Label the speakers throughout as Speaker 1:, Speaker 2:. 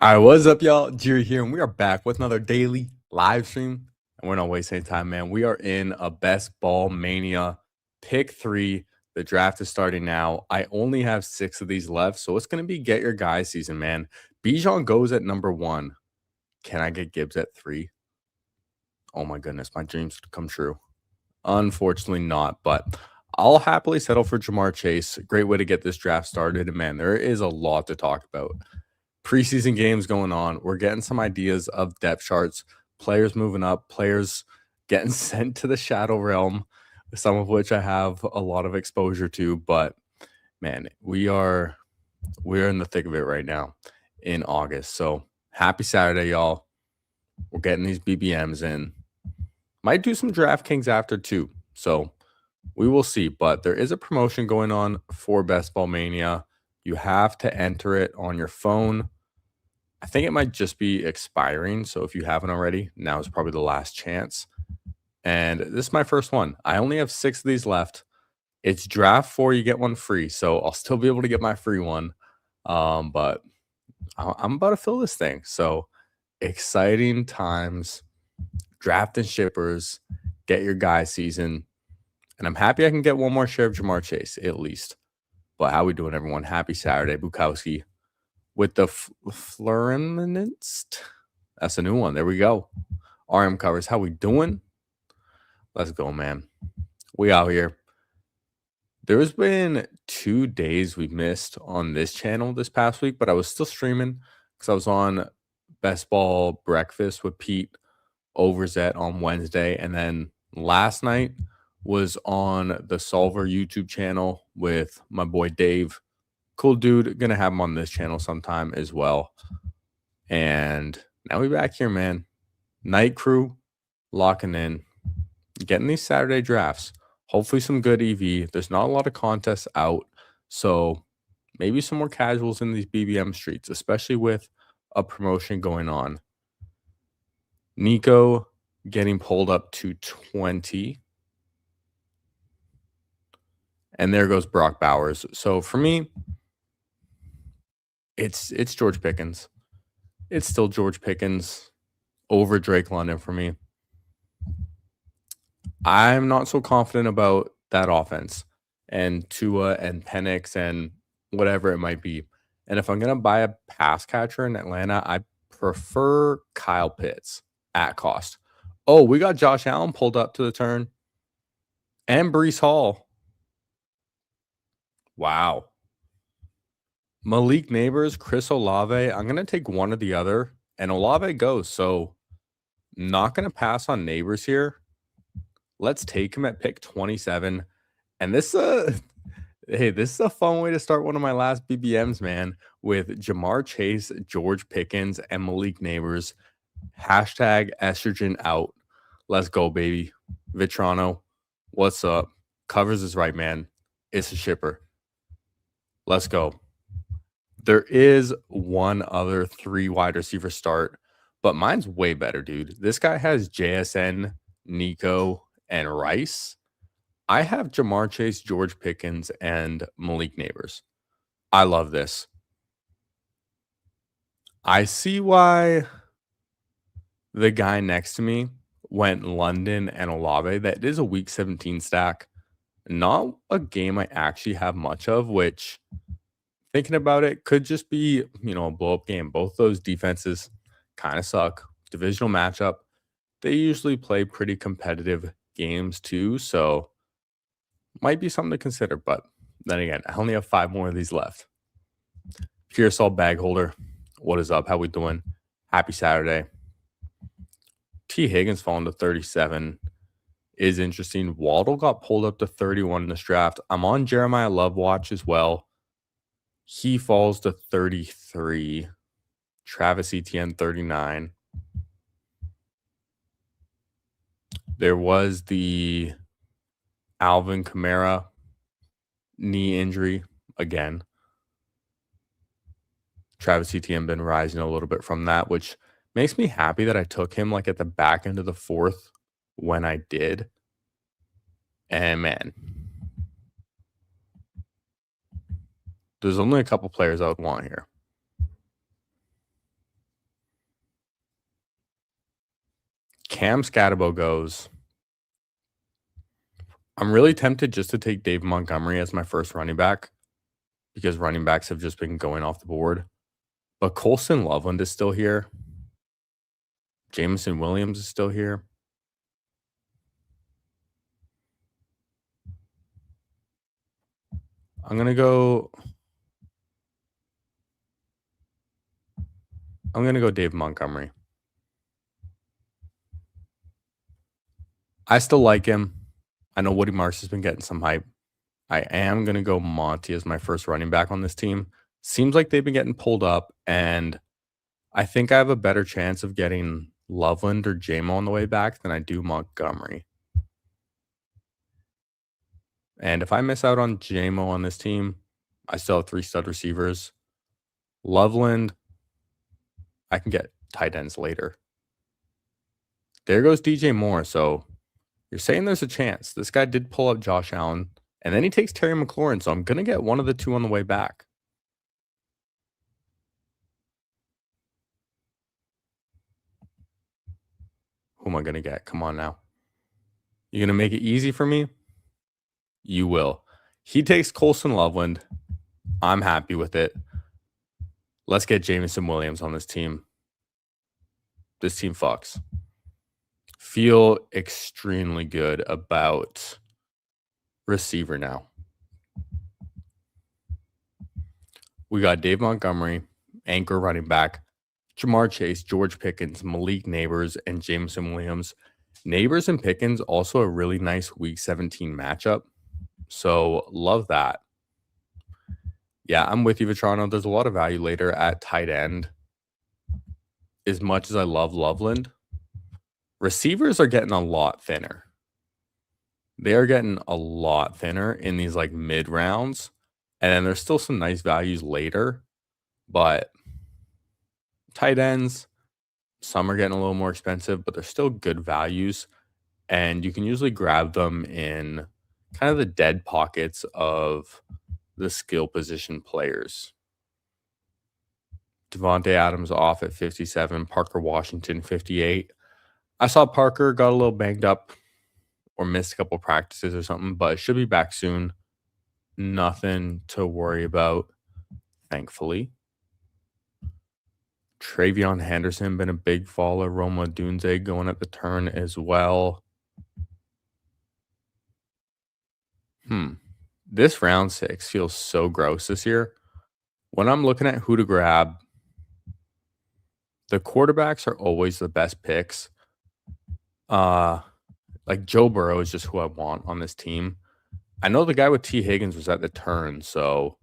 Speaker 1: All right, what's up, y'all? Jerry here, and we are back with another daily live stream. And we're not wasting any time, man. We are in a best ball mania pick 3. The draft is starting now. I only have 6 of these left, so it's going to be get your guy season, man. Bijan goes at number 1. Can I get Gibbs at 3? Oh my goodness, my dreams come true. Unfortunately, not, but I'll happily settle for Jamar Chase. Great way to get this draft started. And man, there is a lot to talk about. Preseason games going on. We're getting some ideas of depth charts, players moving up, players getting sent to the shadow realm, some of which I have a lot of exposure to. But man, we're in the thick of it right now in August. So happy Saturday, y'all. We're getting these BBMs in. Might do some DraftKings after too. So we will see. But there is a promotion going on for Best Ball Mania. You have to enter it on your phone. I think it might just be expiring. So if you haven't already, now is probably the last chance. And this is my first one. I only have 6 of these left. It's draft 4, you get one free. So I'll still be able to get my free one. But I'm about to fill this thing. So exciting times. Draft and shippers. Get your guy season. And I'm happy I can get one more share of Jamar Chase, at least. But how we doing, everyone? Happy Saturday, Bukowski. With the Fluminense. That's a new one. There we go. RM covers. How we doing? Let's go, man. We out here. There's been 2 days we missed on this channel this past week, but I was still streaming because I was on Best Ball Breakfast with Pete Overzet on Wednesday. And then last night was on the Solver YouTube channel with my boy Dave. Cool dude. Gonna have him on this channel sometime as well. And now we're back here, man. Night crew locking in, getting these Saturday drafts. Hopefully some good EV. There's not a lot of contests out, so maybe some more casuals in these BBM streets, especially with a promotion going on. Nico getting pulled up to 20. And there goes Brock Bowers. So for me, it's George Pickens. It's still George Pickens over Drake London for me. I'm not so confident about that offense and Tua and Penix and whatever it might be. And if I'm going to buy a pass catcher in Atlanta, I prefer Kyle Pitts at cost. Oh, we got Josh Allen pulled up to the turn and Breece Hall. Wow. Malik Neighbors, Chris Olave. I'm going to take one or the other, and Olave goes. So not going to pass on Neighbors here. Let's take him at pick 27. And this hey, this is a fun way to start one of my last BBMs, man, with Jamar Chase, George Pickens, and Malik Neighbors. Hashtag estrogen out. Let's go, baby. Vitrano, what's up? Covers is right, man. It's a shipper. Let's go. There is one other 3 wide receiver start, but mine's way better, dude. This guy has JSN, Nico, and Rice. I have Jamar Chase, George Pickens, and Malik Neighbors. I love this. I see why the guy next to me went London and Olave. That is a week 17 stack. Not a game I actually have much of, which, thinking about it, could just be, a blow-up game. Both those defenses kind of suck. Divisional matchup. They usually play pretty competitive games too, so might be something to consider. But then again, I only have 5 more of these left. Pearsall bag holder, what is up? How we doing? Happy Saturday. T. Higgins falling to 37 is interesting. Waddle got pulled up to 31 in this draft. I'm on Jeremiah Love watch as well. He falls to 33. Travis Etienne, 39. There was the Alvin Kamara knee injury again. Travis Etienne been rising a little bit from that, which makes me happy that I took him like at the back end of the 4th when I did. And man, there's only a couple players I would want here. Cam Scatabo goes. I'm really tempted just to take Dave Montgomery as my first running back because running backs have just been going off the board. But Colson Loveland is still here. Jameson Williams is still here. I'm going to go Dave Montgomery. I still like him. I know Woody Marks has been getting some hype. I am going to go Monty as my first running back on this team. Seems like they've been getting pulled up, and I think I have a better chance of getting Loveland or JMO on the way back than I do Montgomery. And if I miss out on JMO on this team, I still have 3 stud receivers. Loveland, I can get tight ends later. There goes DJ Moore. So you're saying there's a chance. This guy did pull up Josh Allen, and then he takes Terry McLaurin. So I'm going to get one of the 2 on the way back. Who am I going to get? Come on now. You're going to make it easy for me? You will. He takes Colson Loveland. I'm happy with it. Let's get Jameson Williams on this team. This team fucks. Feel extremely good about receiver now. We got Dave Montgomery, anchor running back, Jamar Chase, George Pickens, Malik Neighbors, and Jameson Williams. Neighbors and Pickens also a really nice Week 17 matchup. So love that. Yeah, I'm with you, Vitrano. There's a lot of value later at tight end. As much as I love Loveland, receivers are getting a lot thinner. They are getting a lot thinner in these like mid rounds. And then there's still some nice values later. But tight ends, some are getting a little more expensive, but they're still good values. And you can usually grab them in kind of the dead pockets of the skill position players. Devontae Adams off at 57, Parker Washington 58. I saw Parker got a little banged up or missed a couple practices or something, but should be back soon. Nothing to worry about, thankfully. Travion Henderson been a big faller. Roma Dunze going at the turn as well. This round 6 feels so gross this year. When I'm looking at who to grab, the quarterbacks are always the best picks. Like Joe Burrow is just who I want on this team. I know the guy with T. Higgins was at the turn, so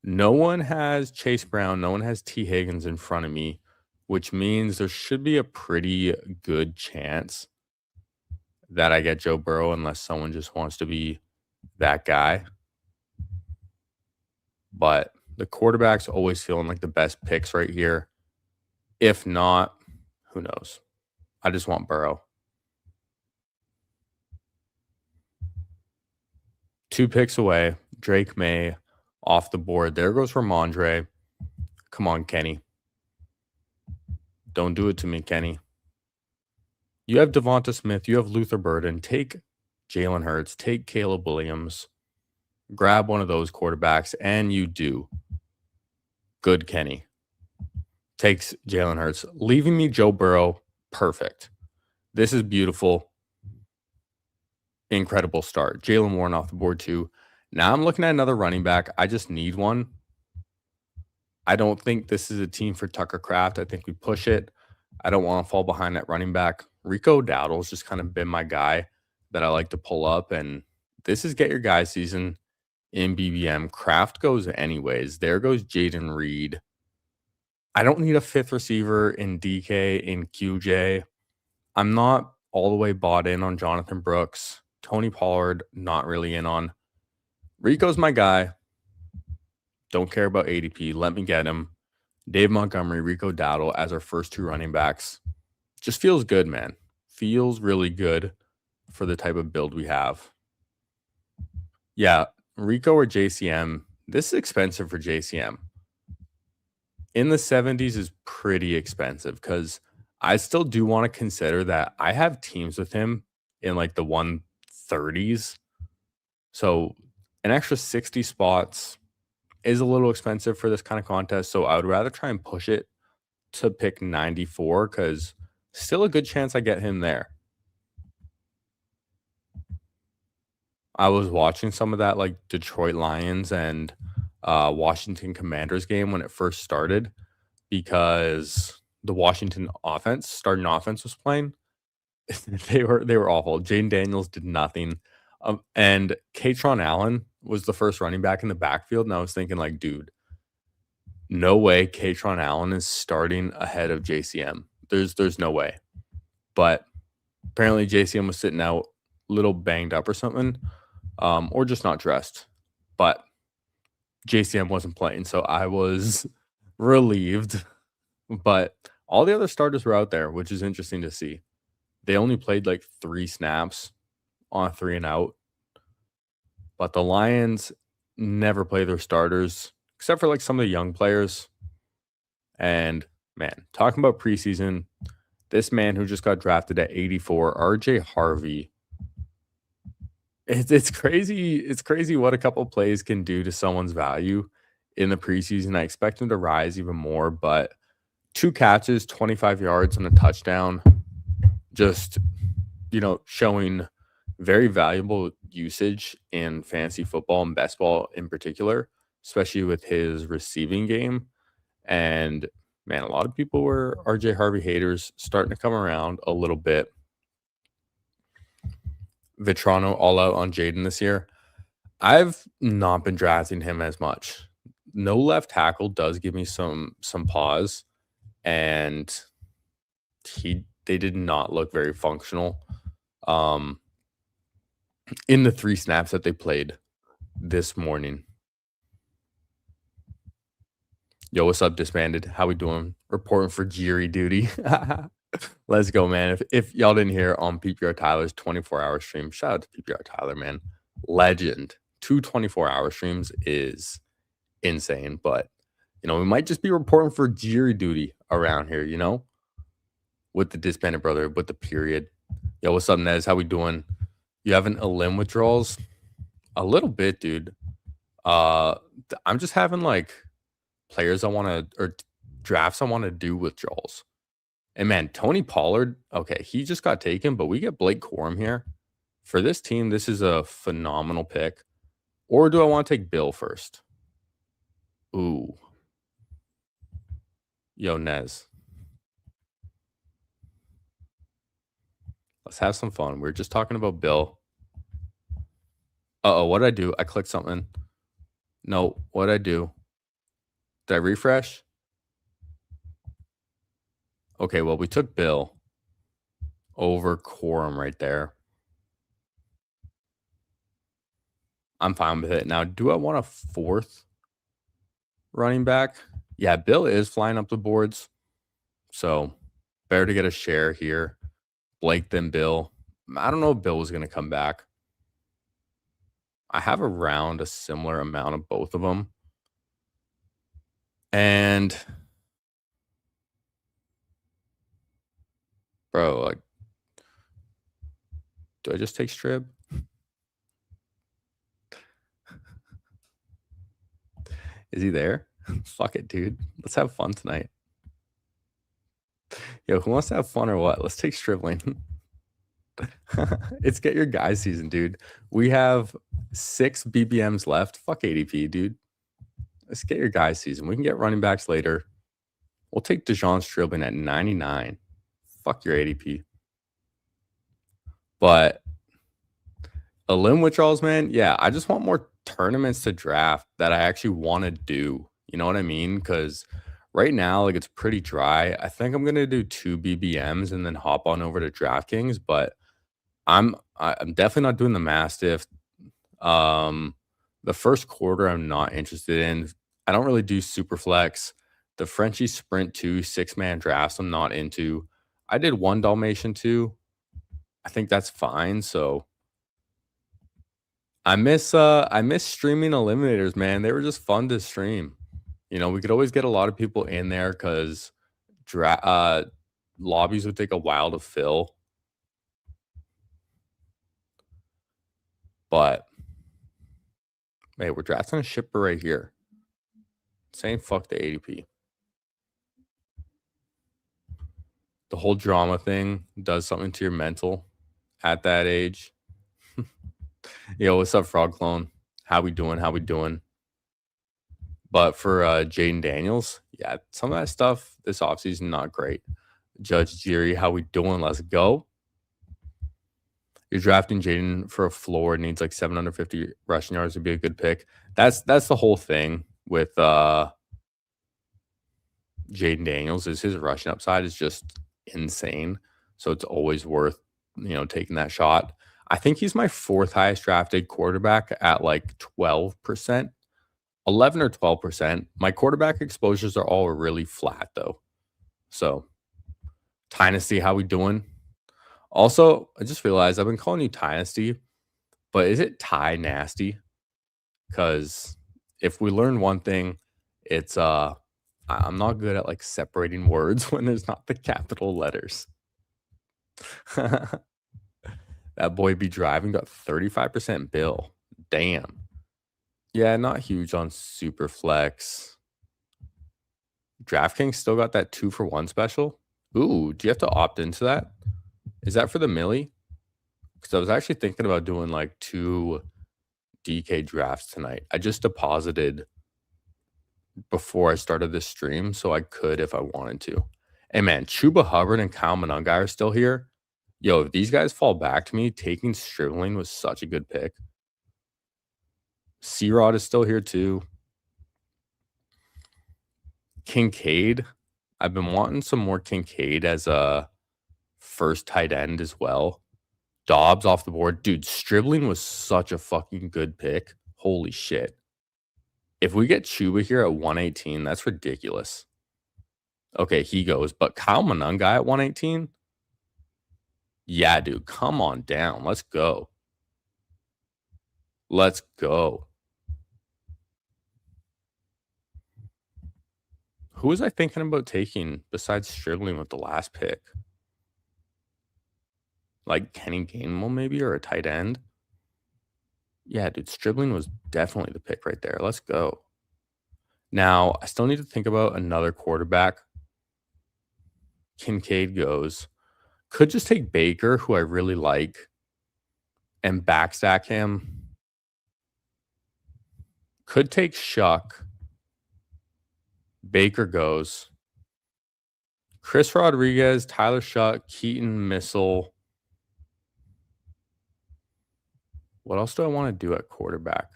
Speaker 1: no one has Chase Brown, no one has T. Higgins in front of me, which means there should be a pretty good chance that I get Joe Burrow unless someone just wants to be that guy. But the quarterback's always feeling like the best picks right here. If not, who knows? I just want Burrow. 2 picks away. Drake May off the board. There goes Ramondre. Come on, Kenny. Don't do it to me, Kenny. You have Devonta Smith. You have Luther Burden. Take Jalen Hurts. Take Caleb Williams. Grab one of those quarterbacks, and you do. Good Kenny. Takes Jalen Hurts. Leaving me Joe Burrow. Perfect. This is beautiful. Incredible start. Jalen Warren off the board too. Now I'm looking at another running back. I just need one. I don't think this is a team for Tucker Kraft. I think we push it. I don't want to fall behind at running back. Rico Dowdle's just kind of been my guy that I like to pull up. And this is get your guy season in BBM. Kraft goes anyways. There goes Jaden Reed. I don't need a 5th receiver in DK, in QJ. I'm not all the way bought in on Jonathan Brooks. Tony Pollard, not really in on. Rico's my guy. Don't care about ADP. Let me get him. Dave Montgomery, Rico Dowdle as our first 2 running backs. Just feels good, man. Feels really good for the type of build we have. Yeah, Rico or JCM. This is expensive for JCM. in the 70s is pretty expensive because I still do want to consider that I have teams with him in like the 130s. So an extra 60 spots is a little expensive for this kind of contest. So I would rather try and push it to pick 94 because still a good chance I get him there. I was watching some of that like Detroit Lions and Washington Commanders game when it first started because the Washington offense, starting offense was playing. They were awful. Jane Daniels did nothing. And Katron Allen was the first running back in the backfield. And I was thinking, like, dude, no way Katron Allen is starting ahead of JCM. There's no way. But apparently JCM was sitting out a little banged up or something, or just not dressed. But JCM wasn't playing, so I was relieved. But all the other starters were out there, which is interesting to see. They only played like 3 snaps on 3 and out, but the Lions never play their starters except for like some of the young players. And man, talking about preseason, this man who just got drafted at 84, RJ Harvey. It's crazy. It's crazy what a couple plays can do to someone's value in the preseason. I expect him to rise even more, but 2 catches, 25 yards, and a touchdown. Just, showing very valuable usage in fantasy football and best ball in particular, especially with his receiving game. And man, a lot of people were RJ Harvey haters, starting to come around a little bit. Vitrano all out on Jaden this year. I've not been drafting him as much. No left tackle does give me some pause, and they did not look very functional in the 3 snaps that they played this morning. Yo, what's up, Disbanded? How we doing? Reporting for jury duty. Let's go, man. If y'all didn't hear on PPR Tyler's 24-hour stream, shout out to PPR Tyler, man. Legend. 2 24-hour streams is insane, but we might just be reporting for jury duty around here, with the Disbanded brother, with the period. Yo, what's up, Nez? How we doing? You having a limb withdrawals? A little bit, dude. I'm just having like players I want to, or drafts I want to do withdrawals. And man, Tony Pollard, okay, he just got taken, but we get Blake Corum here. For this team, this is a phenomenal pick. Or do I want to take Bill first? Ooh. Yo, Nez. Let's have some fun. We're just talking about Bill. Uh-oh, what did I do? I clicked something. No, what did I do? Did I refresh? Okay, well, we took Bill over Corum right there. I'm fine with it. Now, do I want a 4th running back? Yeah, Bill is flying up the boards. So, better to get a share here. Blake than Bill. I don't know if Bill was going to come back. I have around a similar amount of both of them. And bro, like, do I just take Strib? Is he there? Fuck it, dude. Let's have fun tonight. Yo, who wants to have fun or what? Let's take Stribling. It's get your guys season, dude. We have 6 BBMs left. Fuck ADP, dude. Let's get your guys season. We can get running backs later. We'll take DeJon Stribling at 99. Fuck your ADP. But a limb withdrawals, man. Yeah, I just want more tournaments to draft that I actually want to do. You know what I mean? Because right now, like, it's pretty dry. I think I'm gonna do 2 BBMs and then hop on over to DraftKings. But I'm definitely not doing the Mastiff. The first quarter, I'm not interested in. I don't really do Superflex. The Frenchie Sprint 2 6-man drafts, I'm not into. I did 1 Dalmatian 2. I think that's fine. So I miss streaming eliminators, man. They were just fun to stream. We could always get a lot of people in there because lobbies would take a while to fill, but hey, we're drafting a shipper right here. Saying fuck the ADP. The whole drama thing does something to your mental at that age. Yo, what's up, Frog Clone? How we doing? How we doing? But for Jaden Daniels, yeah, some of that stuff this offseason, not great. Judge Jiri, how we doing? Let's go. You're drafting Jaden for a floor, needs like 750 rushing yards to be a good pick. That's the whole thing with Jaden Daniels is his rushing upside is just insane. So it's always worth, taking that shot. I think he's my fourth highest drafted quarterback at like 12%, 11 or 12%. My quarterback exposures are all really flat though. So Dynasty, how we doing? Also, I just realized I've been calling you Dynasty, but is it Ty Nasty? Because if we learn one thing, it's I'm not good at like separating words when there's not the capital letters. That boy be driving got 35% bill. Damn. Yeah, not huge on Superflex. DraftKings still got that 2-for-1 special. Ooh, do you have to opt into that? Is that for the millie? Because I was actually thinking about doing like 2 DK drafts tonight. I just deposited before I started this stream, so I could if I wanted to. Hey man, Chuba Hubbard and Kyle Monangai are still here. Yo, if these guys fall back to me, taking Stribling was such a good pick. C-Rod is still here too. Kincaid. I've been wanting some more Kincaid as a first tight end as well. Dobbs off the board. Dude, Stribling was such a fucking good pick. Holy shit. If we get Chuba here at 118, that's ridiculous. Okay, he goes. But Kyle Monangai at 118? Yeah, dude, come on down. Let's go. Let's go. Who was I thinking about taking besides Stribling with the last pick? Like Kenny Gainwell maybe, or a tight end? Yeah, dude, Stribling was definitely the pick right there. Let's go. Now, I still need to think about another quarterback. Kincaid goes. Could just take Baker, who I really like, and backstack him. Could take Shuck. Baker goes. Chris Rodriguez, Tyler Shuck, Keaton Missile. What else do I want to do at quarterback?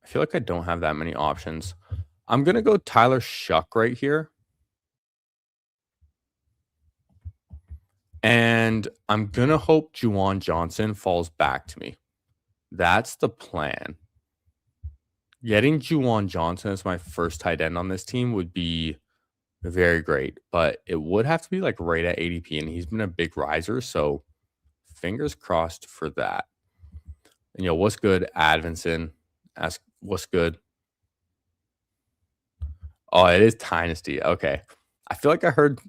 Speaker 1: I feel like I don't have that many options. I'm going to go Tyler Shuck right here. And I'm going to hope Juwan Johnson falls back to me. That's the plan. Getting Juwan Johnson as my first tight end on this team would be very great, but it would have to be like right at ADP, and he's been a big riser, so fingers crossed for that. And what's good, Advinson? Ask what's good. Oh, it is Dynasty. Okay. I feel like I heard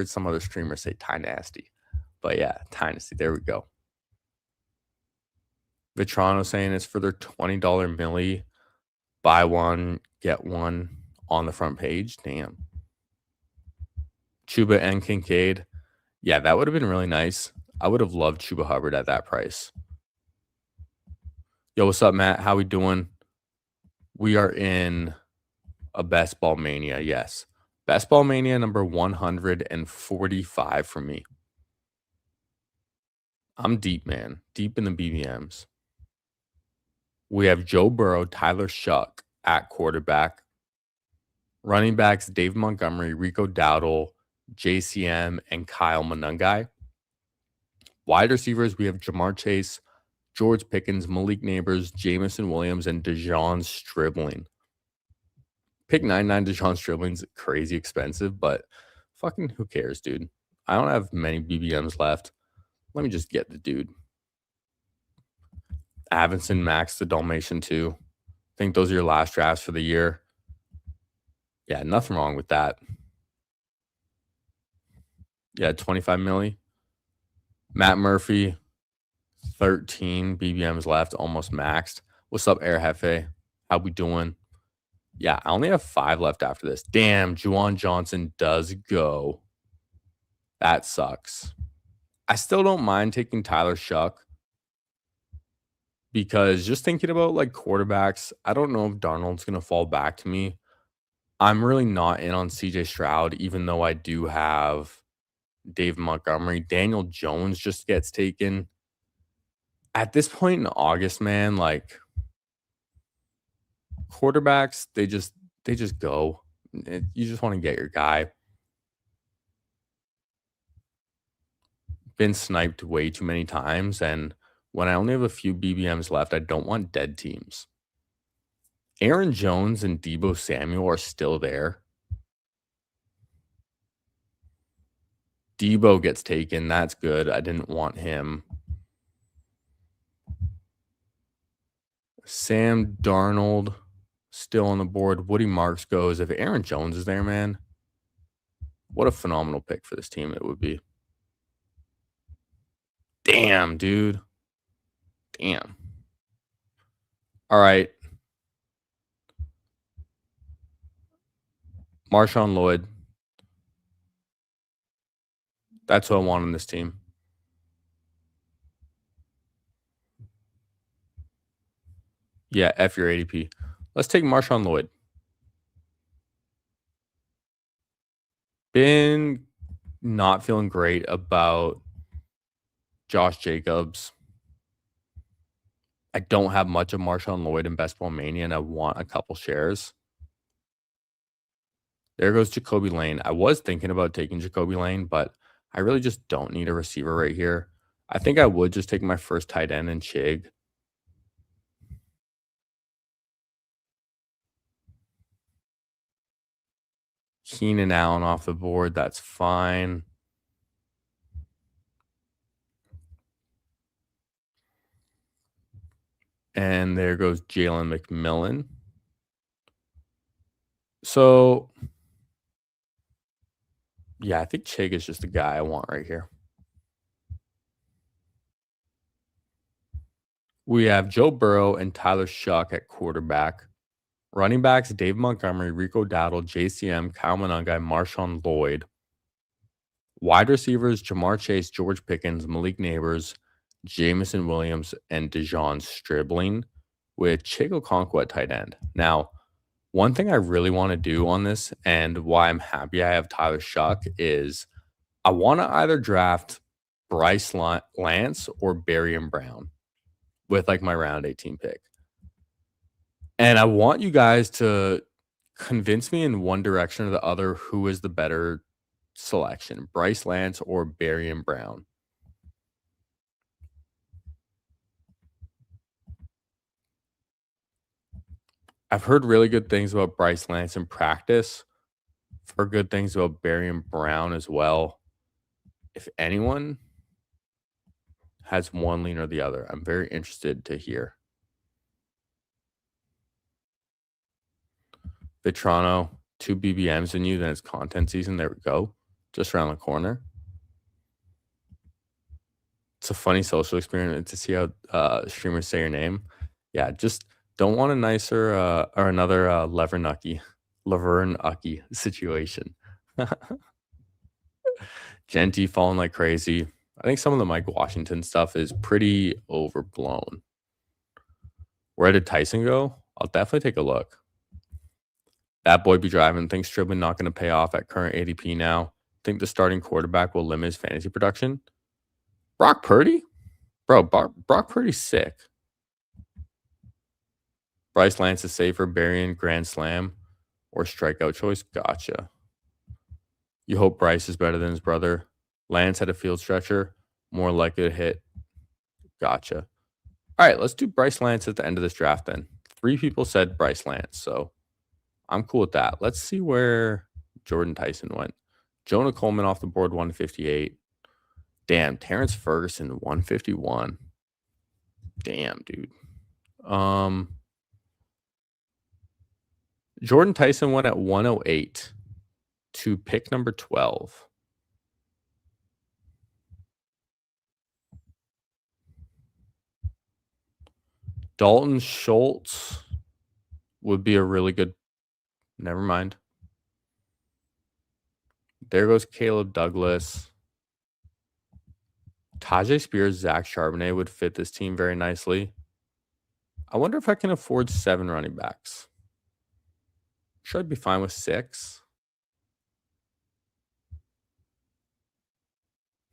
Speaker 1: some other streamer say Dynasty. But yeah, Dynasty. There we go. Vitrano saying it's for their $20 millie. Buy one, get one on the front page. Damn. Chuba and Kincaid. Yeah, that would have been really nice. I would have loved Chuba Hubbard at that price. Yo, what's up, Matt? How we doing? We are in a Best Ball Mania, yes. Best Ball Mania number 145 for me. I'm deep, man. Deep in the BBMs. We have Joe Burrow, Tyler Shuck at quarterback. Running backs, Dave Montgomery, Rico Dowdle, JCM, and Kyle Monangai. Wide receivers, we have Jamar Chase, George Pickens, Malik Neighbors, Jamison Williams, and Dejon Stribling. Pick 99 Dejon Stribling's crazy expensive, but fucking who cares, dude? I don't have many BBMs left. Let me just get the dude. Avinson, Max, the Dalmatian too. I think those are your last drafts for the year. Yeah, nothing wrong with that. Yeah, 25 milli. Matt Murphy, 13 BBMs left, almost maxed. What's up, Air Hefe? How we doing? Yeah, I only have 5 left after this. Damn, Juwan Johnson does go. That sucks. I still don't mind taking Tyler Shuck because just thinking about like quarterbacks, I don't know if Darnold's going to fall back to me. I'm really not in on CJ Stroud, even though I do have Dave Montgomery. Daniel Jones just gets taken. At this point in August, man, like quarterbacks, they just go. You just want to get your guy. Been sniped way too many times, and when I only have a few BBMs left, I don't want dead teams. Aaron Jones and Deebo Samuel are still there. Deebo gets taken. That's good. I didn't want him. Sam Darnold still on the board. Woody Marks goes. If Aaron Jones is there, man, what a phenomenal pick for this team it would be. Damn, dude. Damn. All right. Marshawn Lloyd. That's what I want on this team. Yeah, F your ADP. Let's take Marshawn Lloyd. Been not feeling great about Josh Jacobs. I don't have much of Marshawn Lloyd in Best Ball Mania, and I want a couple shares. There goes Jacoby Lane. I was thinking about taking Jacoby Lane, but I really just don't need a receiver right here. I think I would just take my first tight end in Chig. Keenan Allen off the board. That's fine. And there goes Jalen McMillan. So, yeah, I think Chig is just the guy I want right here. We have Joe Burrow and Tyler Shuck at quarterback. Running backs, Dave Montgomery, Rico Dowdle, JCM, Kyle Monangai, Marshawn Lloyd. Wide receivers, Jamar Chase, George Pickens, Malik Neighbors, Jamison Williams, and Dejon Stribling with Chig Okonkwo at tight end. Now, one thing I really want to do on this and why I'm happy I have Tyler Shuck is I want to either draft Bryce Lance or Barry Brown with like my round 18 pick. And I want you guys to convince me in one direction or the other who is the better selection, Bryce Lance or Barry Brown. I've heard really good things about Bryce Lance in practice. I've heard good things about Barry Brown as well. If anyone has one lean or the other, I'm very interested to hear. Vitrano, 2 BBMs in you, then it's content season. There we go. Just around the corner. It's a funny social experiment to see how streamers say your name. Yeah, just don't want a nicer or another Laverne Ucky situation. Genty falling like crazy. I think some of the Mike Washington stuff is pretty overblown. Where did Tyson go? I'll definitely take a look. That boy be driving. Thinks Stribling not going to pay off at current ADP now. Think the starting quarterback will limit his fantasy production. Brock Purdy? Bro, Brock Purdy's sick. Bryce Lance is safer. Berrien, Grand Slam, or strikeout choice. Gotcha. You hope Bryce is better than his brother. Lance had a field stretcher. More likely to hit. Gotcha. All right, let's do Bryce Lance at the end of this draft then. 3 people said Bryce Lance, so I'm cool with that. Let's see where Jordan Tyson went. Jonah Coleman off the board, 158. Damn, Terrence Ferguson, 151. Damn, dude. Um, Jordan Tyson went at 108 to pick number 12. Dalton Schultz would be a really good. Never mind. There goes Caleb Douglas. Tajay Spears, Zach Charbonnet would fit this team very nicely. I wonder if I can afford 7 running backs. Should I be fine with 6?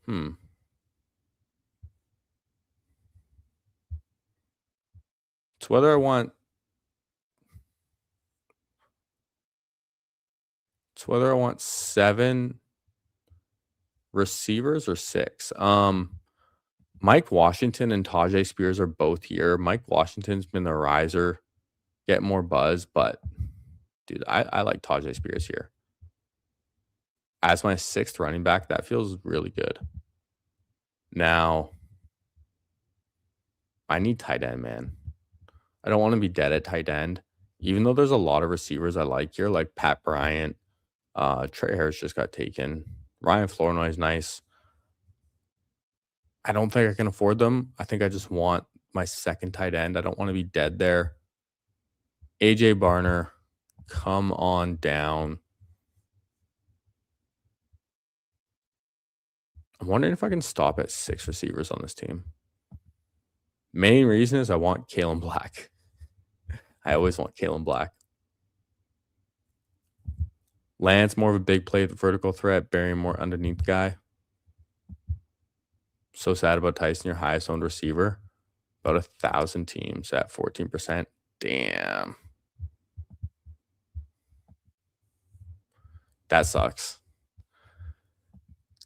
Speaker 1: Hmm. It's whether I want It's whether I want 7 receivers or 6. Mike Washington and Tajay Spears are both here. Mike Washington's been the riser, get more buzz, but dude, I like Tajay Spears here. As my 6th running back, that feels really good. Now, I need tight end, man. I don't want to be dead at tight end. Even though there's a lot of receivers I like here, like Pat Bryant, Trey Harris just got taken. Ryan Flournoy is nice. I don't think I can afford them. I think I just want my 2nd tight end. I don't want to be dead there. AJ Barner, come on down. I'm wondering if I can stop at 6 receivers on this team. Main reason is I want Kalen Black. I always want Kalen Black. Lance, more of a big play vertical threat. Barry, more underneath guy. So sad about Tyson, your highest owned receiver. About 1,000 teams at 14%. Damn. That sucks.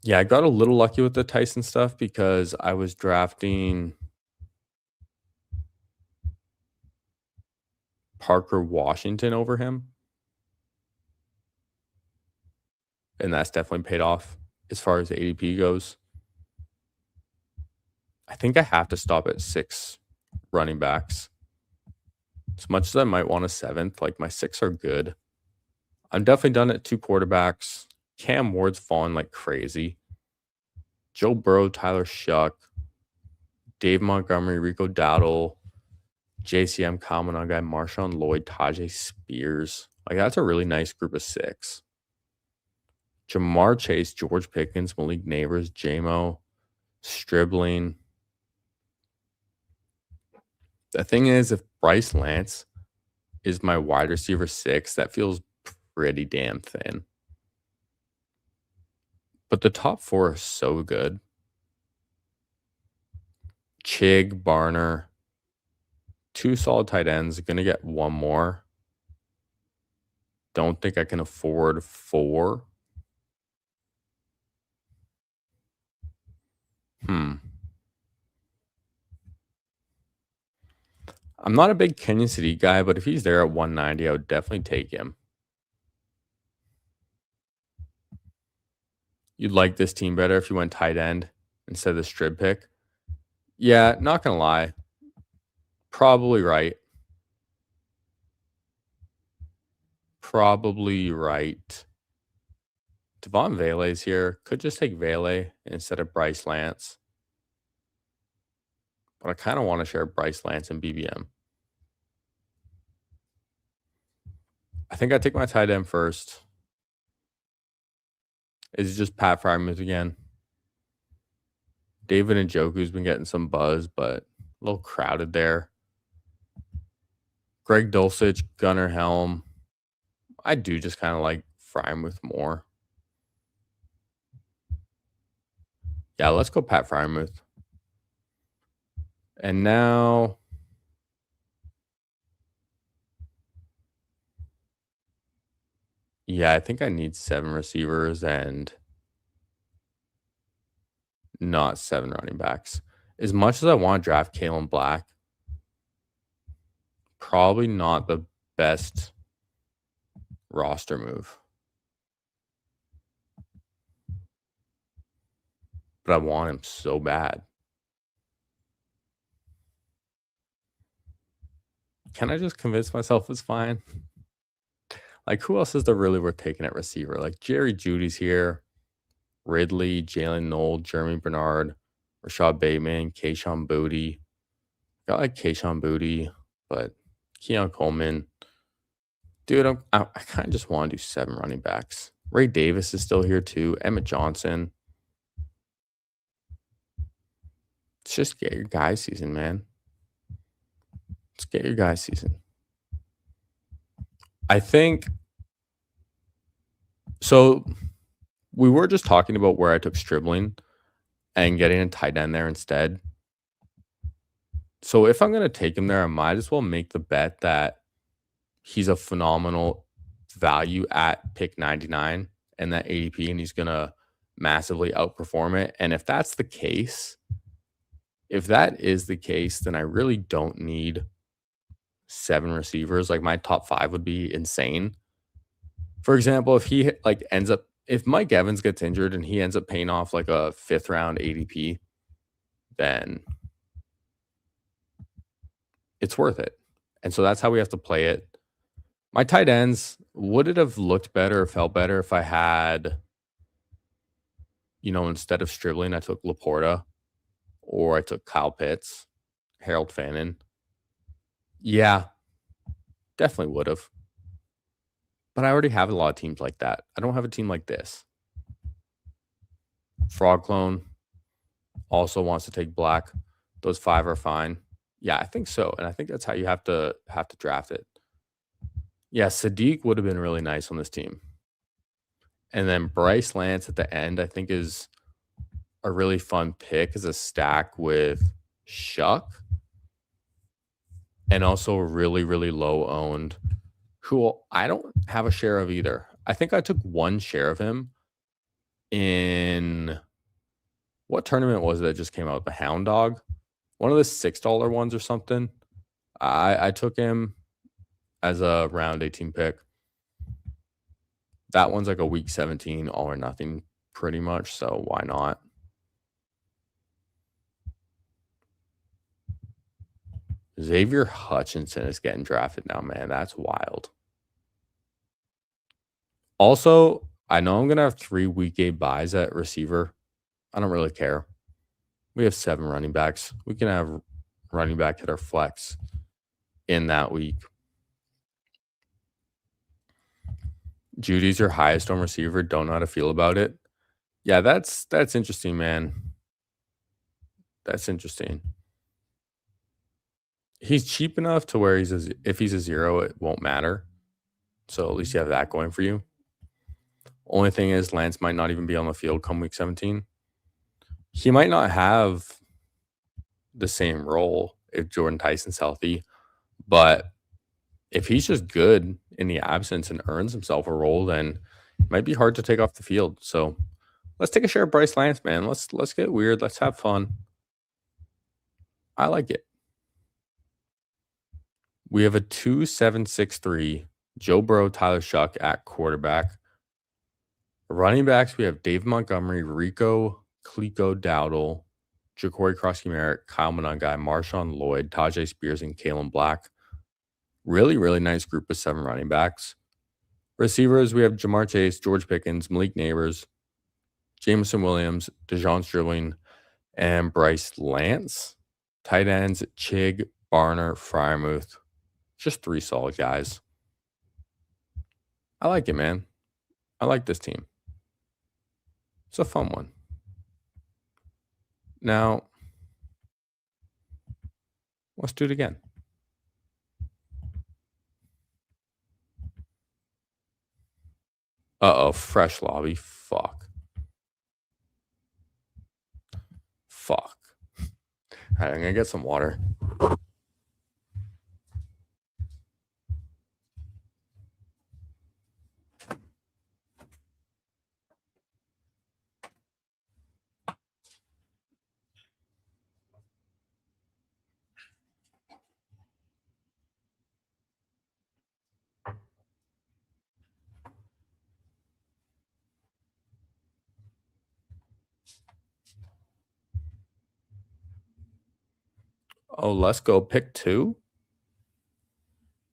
Speaker 1: Yeah, I got a little lucky with the Tyson stuff because I was drafting Parker Washington over him. And that's definitely paid off as far as the ADP goes. I think I have to stop at 6 running backs. As much as I might want a 7th, like my 6 are good. I'm definitely done at 2 quarterbacks. Cam Ward's fallen like crazy. Joe Burrow, Tyler Shuck, Dave Montgomery, Rico Dowdle, JCM Common guy, Marshawn Lloyd, Tajay Spears. Like, that's a really nice group of 6. Jamar Chase, George Pickens, Malik Neighbors, JMO, Stribling. The thing is, if Bryce Lance is my wide receiver 6, that feels pretty damn thin. But the top 4 are so good. Chig, Barner, 2 solid tight ends. Going to get 1 more. Don't think I can afford 4. I'm not a big Kenyon City guy, but if he's there at 190, I would definitely take him. You'd like this team better if you went tight end instead of the strip pick? Yeah, not going to lie. Probably right. Devon Vele's here. Could just take Vele instead of Bryce Lance. But I kind of want to share Bryce Lance and BBM. I think I take my tight end first. Is just Pat Freiermuth again. David Njoku's been getting some buzz, but a little crowded there. Greg Dulcich, Gunnar Helm. I do just kind of like Freiermuth more. Yeah, let's go Pat Freiermuth. And now yeah, I think I need 7 receivers and not 7 running backs. As much as I want to draft Kalen Black, probably not the best roster move. But I want him so bad. can I just convince myself it's fine? Like, who else is there really worth taking at receiver? Like, Jerry Judy's here, Ridley, Jalen Noel, Jeremy Bernard, Rashad Bateman, Kayshawn Booty. Got like Kayshawn Booty, but Keon Coleman. Dude, I kind of just want to do 7 running backs. Ray Davis is still here too. Emmett Johnson. Let's just get your guy season, man. Let's get your guy season. I think so. We were just talking about where I took Stribling and getting a tight end there instead. So if I'm going to take him there, I might as well make the bet that he's a phenomenal value at pick 99 and that ADP, and he's going to massively outperform it. And if that's the case, if that is the case, then I really don't need 7 receivers. Like, my top 5 would be insane. For example, if he like ends up, if Mike Evans gets injured and he ends up paying off like a 5th round ADP, then it's worth it. And so that's how we have to play it. My tight ends, would it have looked better or felt better if I had, instead of Stribling, I took Laporta or I took Kyle Pitts, Harold Fannin? Yeah, definitely would have. But I already have a lot of teams like that. I don't have a team like this. Frog Clone also wants to take Black. Those 5 are fine. Yeah, I think so. And I think that's how you have to draft it. Yeah, Sadiq would have been really nice on this team. And then Bryce Lance at the end, I think, is a really fun pick as a stack with Shuck. And also really, really low owned, who I don't have a share of either. I think I took 1 share of him in what tournament was it that just came out? The Hound Dog? One of the $6 ones or something. I took him as a round 18 pick. That one's like a week 17 all or nothing pretty much, so why not? Xavier Hutchinson is getting drafted now, man. That's wild. Also, I know I'm going to have 3 week 8 buys at receiver. I don't really care. We have 7 running backs. We can have running back hit our flex in that week. Judy's your highest on receiver. Don't know how to feel about it. Yeah, that's interesting, man. That's interesting. He's cheap enough to where if he's a 0, it won't matter. So at least you have that going for you. Only thing is, Lance might not even be on the field come week 17. He might not have the same role if Jordan Tyson's healthy, but if he's just good in the absence and earns himself a role, then it might be hard to take off the field. So let's take a share of Bryce Lance, man. Let's get weird. Let's have fun. I like it. We have a 2-7-6-3, Joe Burrow, Tyler Shuck at quarterback. Running backs, we have Dave Montgomery, Rico, Cleco Dowdle, Ja'Cory Cross-Merritt, Kyle Monangai, Marshawn Lloyd, Tajay Spears, and Kalen Black. Really, really nice group of 7 running backs. Receivers, we have Jamar Chase, George Pickens, Malik Neighbors, Jameson Williams, DeJon Sterling, and Bryce Lance. Tight ends, Chig, Barner, Freiermuth. Just 3 solid guys. I like it, man. I like this team. It's a fun one. Now, let's do it again. Uh-oh, fresh lobby. Fuck. All right, I'm going to get some water. Oh, let's go pick 2.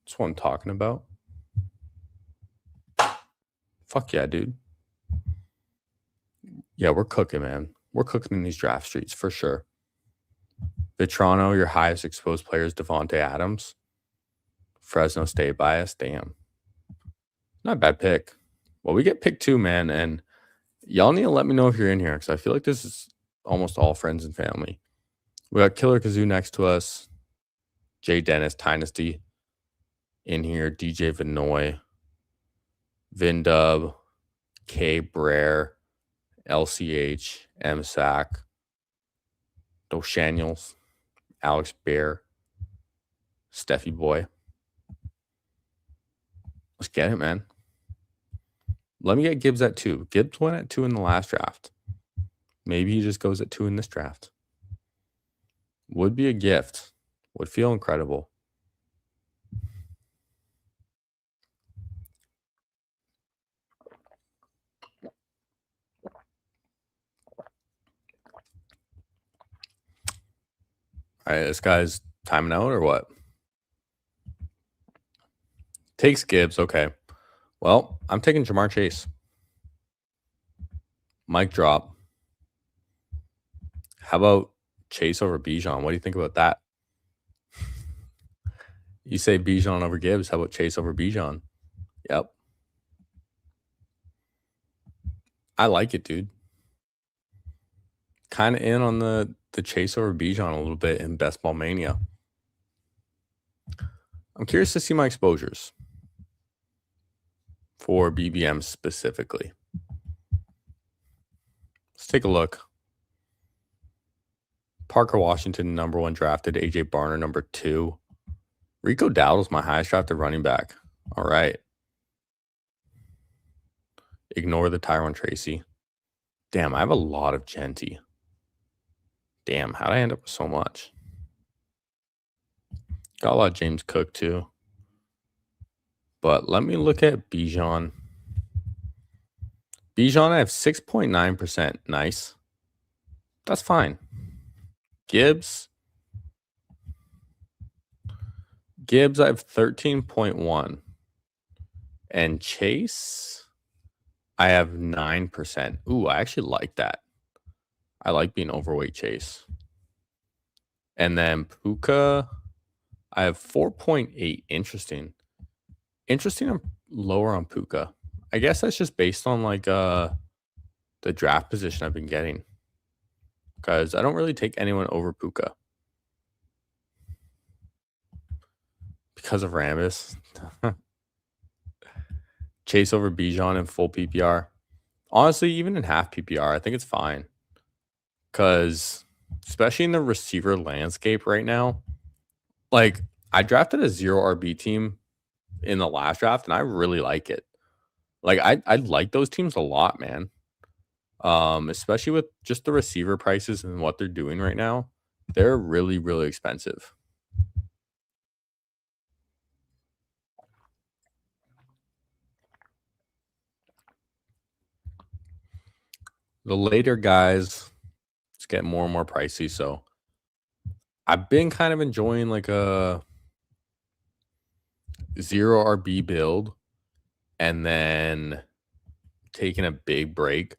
Speaker 1: That's what I'm talking about. Fuck yeah, dude. Yeah, we're cooking, man. We're cooking in these draft streets for sure. Vitrano, your highest exposed player is Devontae Adams. Fresno State bias. Damn. Not a bad pick. Well, we get pick 2, man. And y'all need to let me know if you're in here because I feel like this is almost all friends and family. We got Killer Kazoo next to us. Jay Dennis, Dynasty in here. DJ Vinoy, Vindub, K Brer, LCH, MSAC, Doshaniels, Alex Bear, Steffi Boy. Let's get it, man. Let me get Gibbs at 2. Gibbs went at 2 in the last draft. Maybe he just goes at 2 in this draft. Would be a gift. Would feel incredible. All right, this guy's timing out or what? Takes Gibbs. Okay. Well, I'm taking Jamar Chase. Mic drop. How about Chase over Bijan? What do you think about that? You say Bijan over Gibbs. How about Chase over Bijan? Yep. I like it, dude. Kind of in on the Chase over Bijan a little bit in Best Ball Mania. I'm curious to see my exposures for BBM specifically. Let's take a look. Parker Washington, number 1 drafted. AJ Barner, number 2. Rico Dowdle's my highest drafted running back. All right. Ignore the Tyron Tracy. Damn, I have a lot of Genty. Damn, how'd I end up with so much? Got a lot of James Cook too. But let me look at Bijan. Bijan, I have 6.9%. Nice. That's fine. Gibbs, I have 13.1. And Chase, I have 9%. Ooh, I actually like that. I like being overweight Chase. And then Puka, I have 4.8. Interesting. I'm lower on Puka. I guess that's just based on like the draft position I've been getting. Because I don't really take anyone over Puka. Because of Rambus. Chase over Bijan in full PPR. Honestly, even in half PPR, I think it's fine. Because especially in the receiver landscape right now, like I drafted a 0 RB team in the last draft, and I really like it. Like I like those teams a lot, man. Especially with just the receiver prices and what they're doing right now. They're really, really expensive. The later guys, it's getting more and more pricey. So I've been kind of enjoying like a 0 RB build and then taking a big break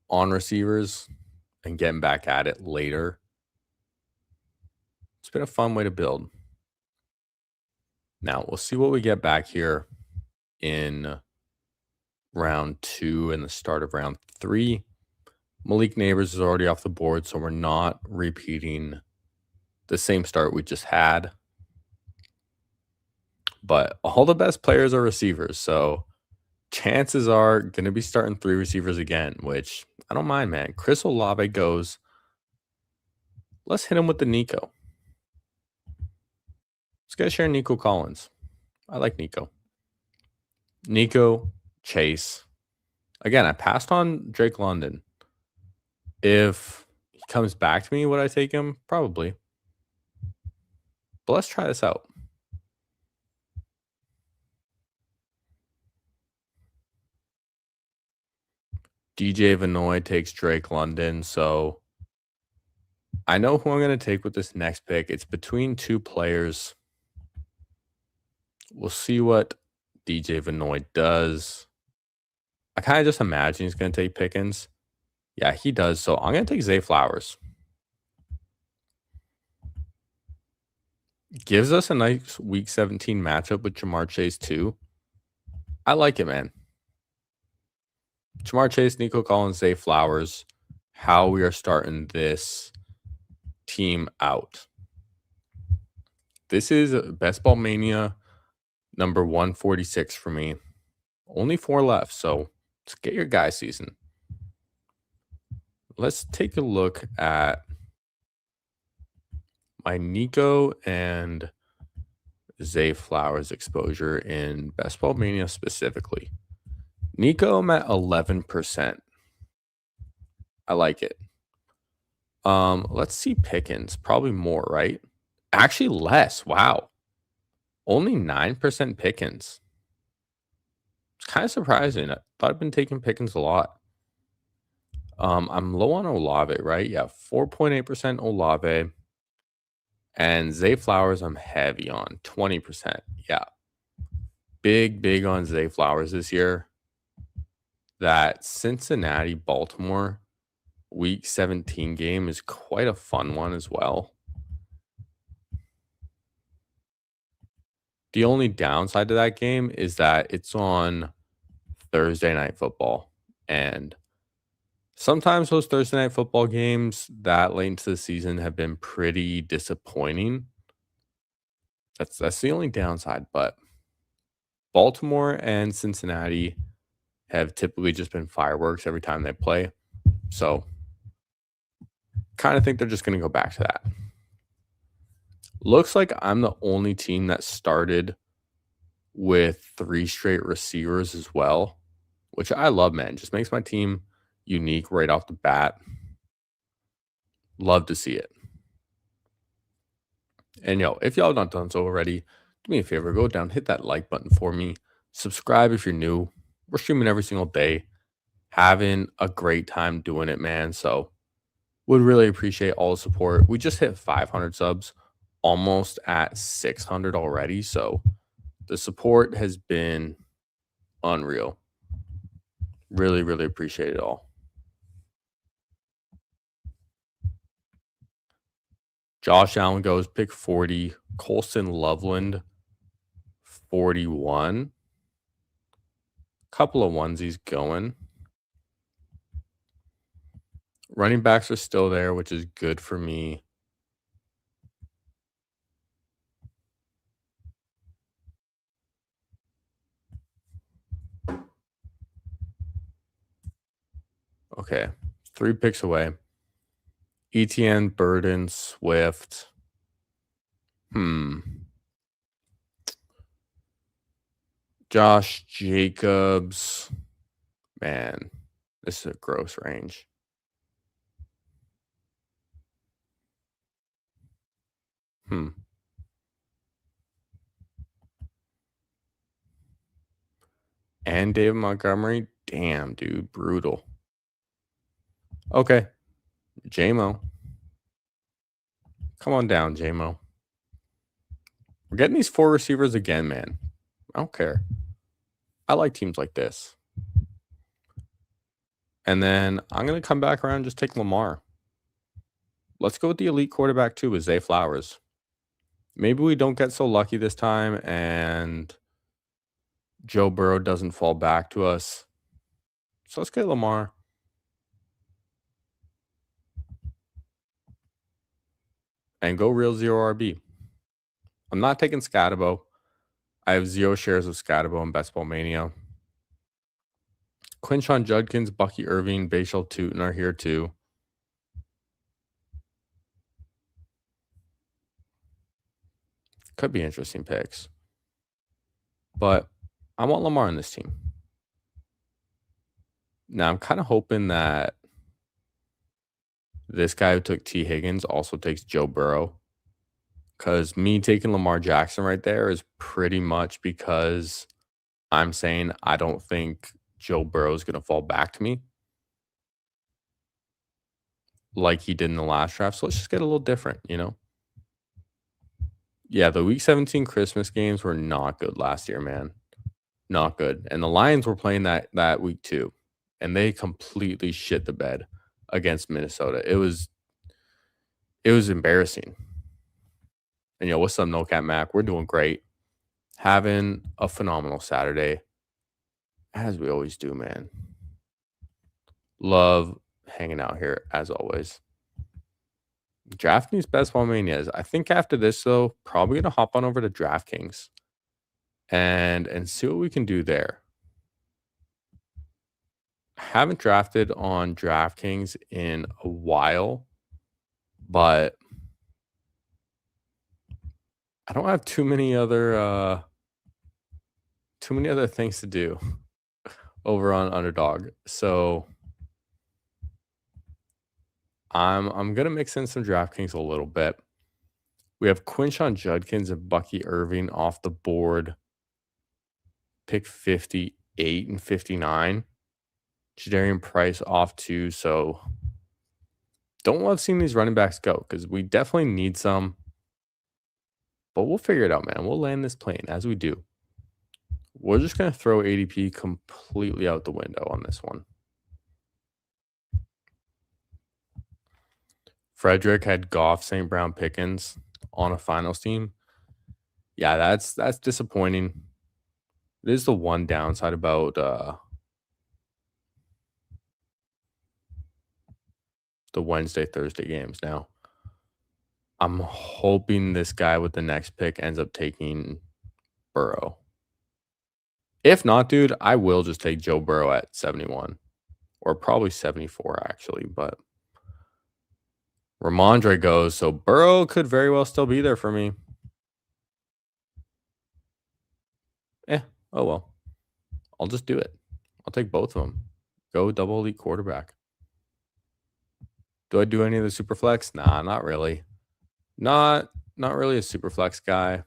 Speaker 1: on receivers and getting back at it later. It's been a fun way to build. Now we'll see what we get back here in round 2 and the start of round 3. Malik Neighbors is already off the board, so we're not repeating the same start we just had. But all the best players are receivers, so chances are going to be starting 3 receivers again, which I don't mind, man. Chris Olave goes. Let's hit him with the Nico. Let's get share Nico Collins. I like Nico. Nico, Chase. Again, I passed on Drake London. If he comes back to me, would I take him? Probably. But let's try this out. DJ Vinoy takes Drake London, so I know who I'm going to take with this next pick. It's between 2 players. We'll see what DJ Vanoy does. I kind of just imagine he's going to take Pickens. Yeah, he does. So I'm going to take Zay Flowers. Gives us a nice Week 17 matchup with Jamar Chase too. I like it, man. Jamar Chase, Nico Collins, Zay Flowers. How we are starting this team out. This is Best Ball Mania number 146 for me. Only 4 left, so let's get your guy season. Let's take a look at my Nico and Zay Flowers exposure in Best Ball Mania specifically. Nico, I'm at 11%. I like it. Let's see Pickens. Probably more, right? Actually less. Wow. Only 9% Pickens. It's kind of surprising. I thought I'd been taking Pickens a lot. I'm low on Olave, right? Yeah, 4.8% Olave. And Zay Flowers, I'm heavy on 20%. Yeah. Big on Zay Flowers this year. That Cincinnati Baltimore Week 17 game is quite a fun one as well. The only downside to that game is that it's on Thursday Night Football. And sometimes those Thursday Night Football games that late into the season have been pretty disappointing. That's the only downside. But Baltimore and Cincinnati have typically just been fireworks every time they play. So kind of think they're just going to go back to that. Looks like I'm the only team that started with 3 straight receivers as well, which I love, man. Just makes my team unique right off the bat. Love to see it. And if y'all not done so already, do me a favor, go down, hit that like button for me. Subscribe if you're new. We're streaming every single day. Having a great time doing it, man. So would really appreciate all the support. We just hit 500 subs, almost at 600 already. So the support has been unreal. Really appreciate it all. Josh Allen goes pick 40. Colston Loveland, 41. Couple of onesies going. Running backs are still there, which is good for me. Okay, 3 picks away. ETN, Burden, Swift. Josh Jacobs. Man, this is a gross range. And David Montgomery. Damn, dude, brutal. Okay, J-Mo. Come on down, J-Mo. We're getting these 4 receivers again, man. I don't care. I like teams like this. And then I'm going to come back around and just take Lamar. Let's go with the elite quarterback too with Zay Flowers. Maybe we don't get so lucky this time and Joe Burrow doesn't fall back to us. So let's get Lamar. And go real 0 RB. I'm not taking Scatabo. I have 0 shares of Scatabo in Best Ball Mania. Quinshon Judkins, Bucky Irving, Bashal Tootin are here too. Could be interesting picks. But I want Lamar on this team. Now, I'm kind of hoping that this guy who took T. Higgins also takes Joe Burrow. Because me taking Lamar Jackson right there is pretty much because I'm saying I don't think Joe Burrow is going to fall back to me like he did in the last draft. So let's just get a little different, Yeah, the Week 17 Christmas games were not good last year, man. Not good. And the Lions were playing that week too, and they completely shit the bed against Minnesota. It was embarrassing. And what's up, No Cat Mac? We're doing great. Having a phenomenal Saturday, as we always do, man. Love hanging out here as always. DraftKings Best Ball Manias. I think after this though, probably gonna hop on over to DraftKings and see what we can do there. Haven't drafted on DraftKings in a while, but I don't have too many other things to do over on Underdog. So I'm gonna mix in some DraftKings a little bit. We have Quinshawn Judkins and Bucky Irving off the board. Pick 58 and 59. Jadarian Price off too. So don't love seeing these running backs go because we definitely need some. But we'll figure it out, man. We'll land this plane as we do. We're just going to throw ADP completely out the window on this one. Frederick had Goff, St. Brown, Pickens on a finals team. Yeah, that's disappointing. It is the one downside about the Wednesday, Thursday games. Now, I'm hoping this guy with the next pick ends up taking Burrow. If not, dude, I will just take Joe Burrow at 71 or probably 74, actually. But Ramondre goes, so Burrow could very well still be there for me. Oh well. I'll just do it. I'll take both of them. Go double elite quarterback. Do I do any of the super flex? Nah, not really. Not really a super flex guy.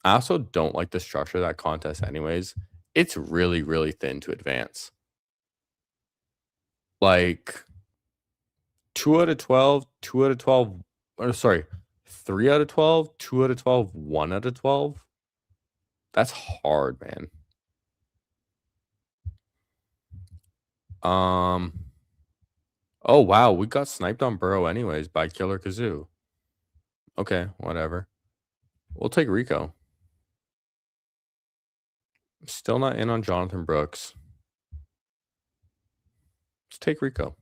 Speaker 1: I also don't like the structure of that contest anyways. It's really, really thin to advance. Like 2 out of 12, 2 out of 12, or sorry, 3 out of 12, 2 out of 12, 1 out of 12. That's hard, man. Oh wow, we got sniped on Burrow anyways by Killer Kazoo. Okay, whatever. We'll take Rico. Still not in on Jonathan Brooks. Let's take Rico.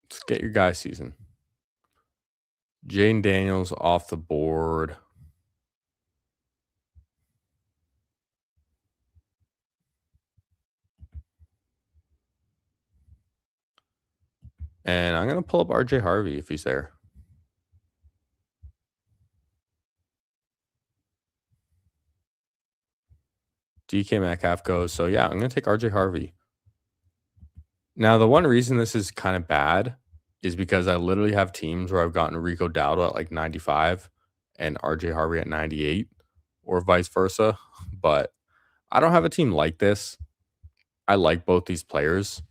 Speaker 1: Let's get your guy season. Jaden Daniels off the board. And I'm going to pull up RJ Harvey if he's there. DK Metcalf goes. So, yeah, I'm going to take RJ Harvey. Now, the one reason this is kind of bad is because I literally have teams where I've gotten Rico Dowdle at like 95 and RJ Harvey at 98 or vice versa. But I don't have a team like this. I like both these players.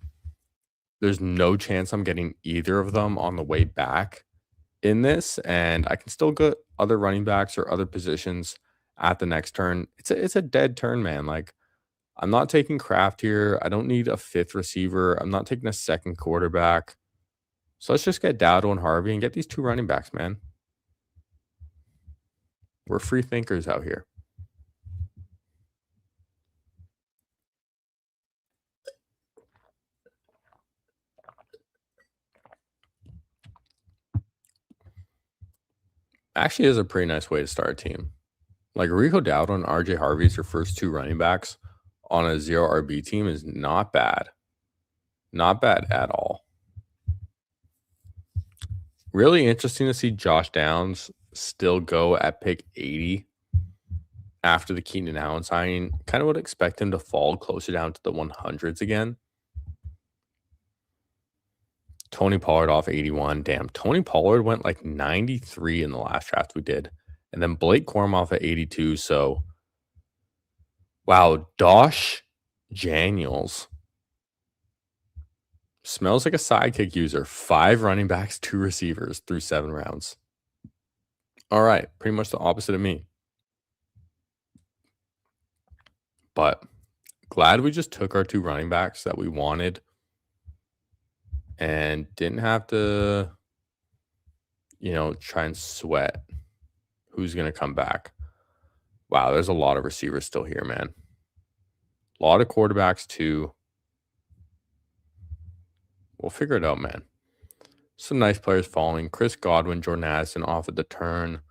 Speaker 1: There's no chance I'm getting either of them on the way back in this, and I can still get other running backs or other positions at the next turn. It's a dead turn, man. Like, I'm not taking Kraft here. I don't need a fifth receiver. I'm not taking a second quarterback. So let's just get Dowdle and Harvey and get these two running backs, man. We're free thinkers out here. Actually is a pretty nice way to start a team. Like Rico Dowdle and RJ Harvey is your first two running backs on a 0 RB team is not bad. Not bad at all. Really interesting to see Josh Downs still go at pick 80 after the Keenan Allen signing. Kind of would expect him to fall closer down to the 100s again. Tony Pollard off 81. Damn, Tony Pollard went like 93 in the last draft we did. And then Blake Corum off at 82. So, wow, Dosh Daniels Smells like a sidekick user. 5 running backs, 2 receivers through 7 rounds. All right, pretty much the opposite of me. But glad we just took our 2 running backs that we wanted and didn't have to, try and sweat who's going to come back. Wow, there's a lot of receivers still here, man. A lot of quarterbacks too. We'll figure it out, man. Some nice players falling. Chris Godwin, Jordan Addison off at the turn.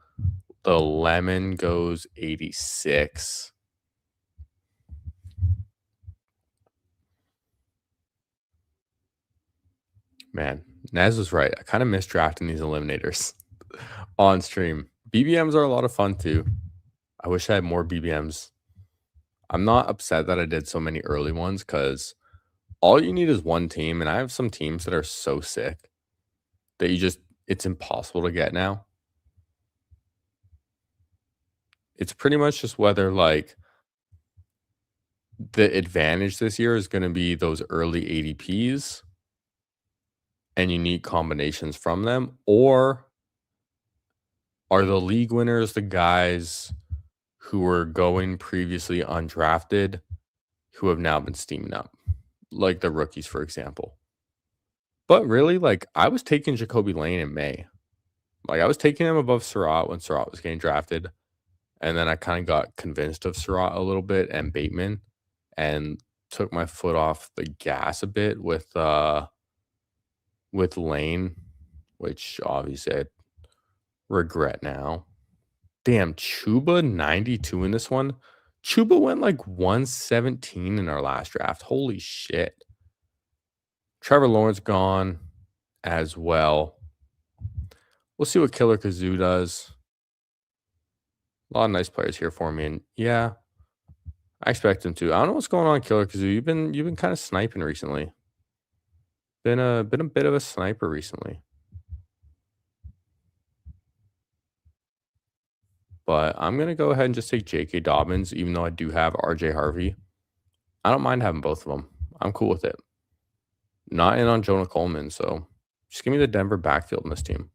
Speaker 1: The lemon goes 86. Man, Nez was right. I kind of miss drafting these eliminators on stream. BBMs are a lot of fun too. I wish I had more BBMs. I'm not upset that I did so many early ones because all you need is one team. And I have some teams that are so sick that it's impossible to get now. It's pretty much just whether like the advantage this year is going to be those early ADPs and unique combinations from them, or are the league winners the guys who were going previously undrafted who have now been steaming up, like the rookies, for example. But really, like, I was taking Jacoby Lane in May. Like, I was taking him above Surratt when Surratt was getting drafted. And then I kind of got convinced of Surratt a little bit and Bateman and took my foot off the gas a bit with Lane, which obviously I regret now. Damn, Chuba 92 in this one. Chuba went like 117 in our last draft. Holy shit. Trevor Lawrence gone as well. We'll see what Killer Kazoo does. A lot of nice players here for me. And yeah, I expect him to. I don't know what's going on, Killer Kazoo. You've been kind of sniping recently. Been a bit of a sniper recently. But I'm going to go ahead and just take J.K. Dobbins, even though I do have R.J. Harvey. I don't mind having both of them. I'm cool with it. Not in on Jonah Coleman, so just give me the Denver backfield in this team.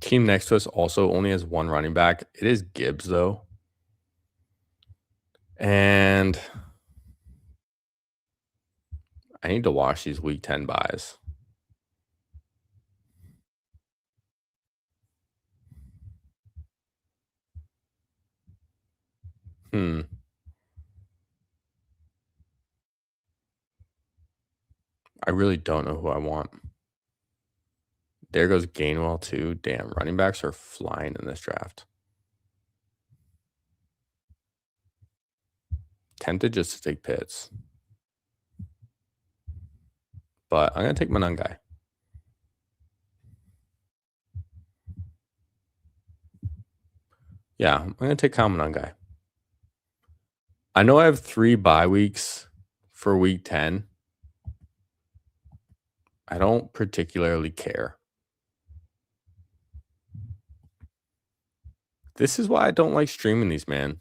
Speaker 1: Team next to us also only has 1 running back. It is Gibbs, though. And I need to watch these Week 10 buys. I really don't know who I want. There goes Gainwell, too. Damn, running backs are flying in this draft. Tempted just to take Pitts. But I'm going to take Manungai. Yeah, I'm going to take Kyle Manungai. I know I have 3 bye weeks for Week 10. I don't particularly care. This is why I don't like streaming these, man.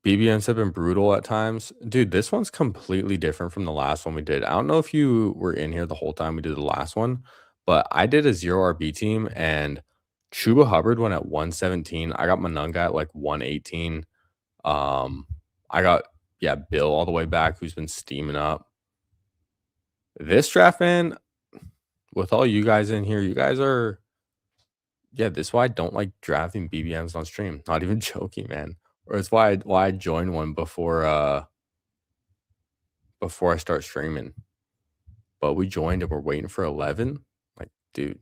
Speaker 1: BBMs have been brutal at times. Dude, this one's completely different from the last one we did. I don't know if you were in here the whole time we did the last one, but I did a 0 RB team and Chuba Hubbard went at 117. I got Manunga at like 118. I got, Bill all the way back who's been steaming up. This draft, man, with all you guys in here, you guys are, this is why I don't like drafting BBMs on stream. Not even joking, man. Or it's why I joined one before I start streaming. But we joined and we're waiting for 11. Like, dude.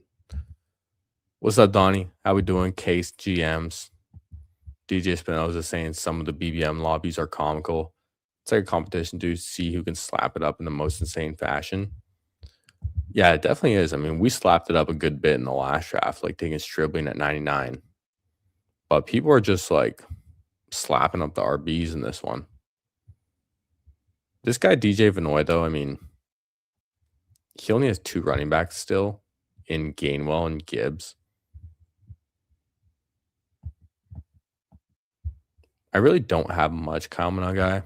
Speaker 1: What's up, Donnie? How we doing? Case GMs. DJ Spinoza saying some of the BBM lobbies are comical. It's like a competition to see who can slap it up in the most insane fashion. Yeah, it definitely is. I mean, we slapped it up a good bit in the last draft, like taking Stribling at 99. But people are just like slapping up the RBs in this one. This guy, DJ Vanoy, though, I mean, he only has 2 running backs still in Gainwell and Gibbs. I really don't have much Kyle guy.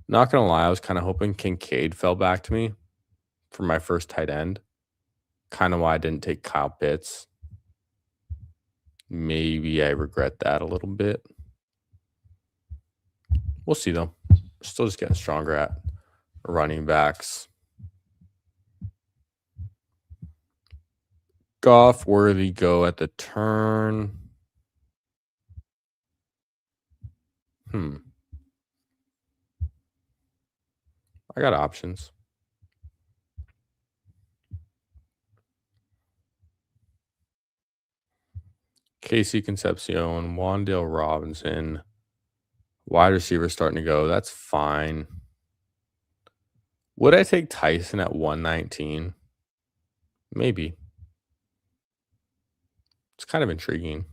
Speaker 1: Not gonna lie, I was kind of hoping Kincaid fell back to me for my first tight end. Kind of why I didn't take Kyle Pitts. Maybe I regret that a little bit. We'll see though. Still just getting stronger at running backs. Goff worthy go at the turn. I got options. Casey Concepcion, Wandale Robinson, wide receiver starting to go. That's fine. Would I take Tyson at 119? Maybe. It's kind of intriguing.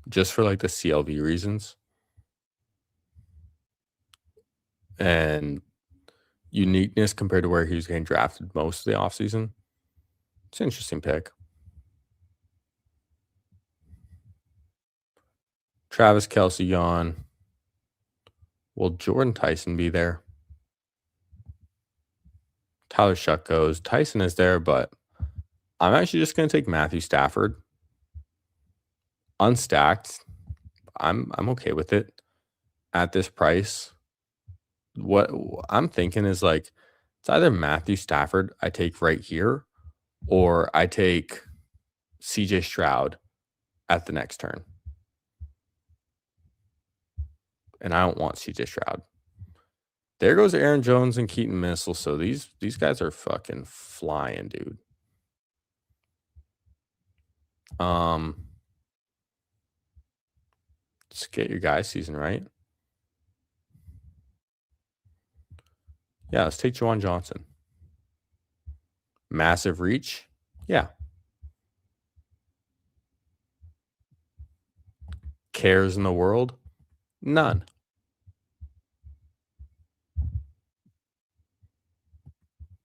Speaker 1: Just for like the CLV reasons. And uniqueness compared to where he was getting drafted most of the offseason. It's an interesting pick. Travis Kelce gone. Will Jordan Tyson be there? Tyler Shuck goes. Tyson is there, but I'm actually just going to take Matthew Stafford. Unstacked. I'm okay with it at this price. What I'm thinking is like it's either Matthew Stafford I take right here or I take CJ Stroud at the next turn. And I don't want CJ Stroud. There goes Aaron Jones and Keaton Missile. So these guys are fucking flying, dude. Just get your guy season right. Yeah, let's take Juwan Johnson. Massive reach. Yeah. Cares in the world? None.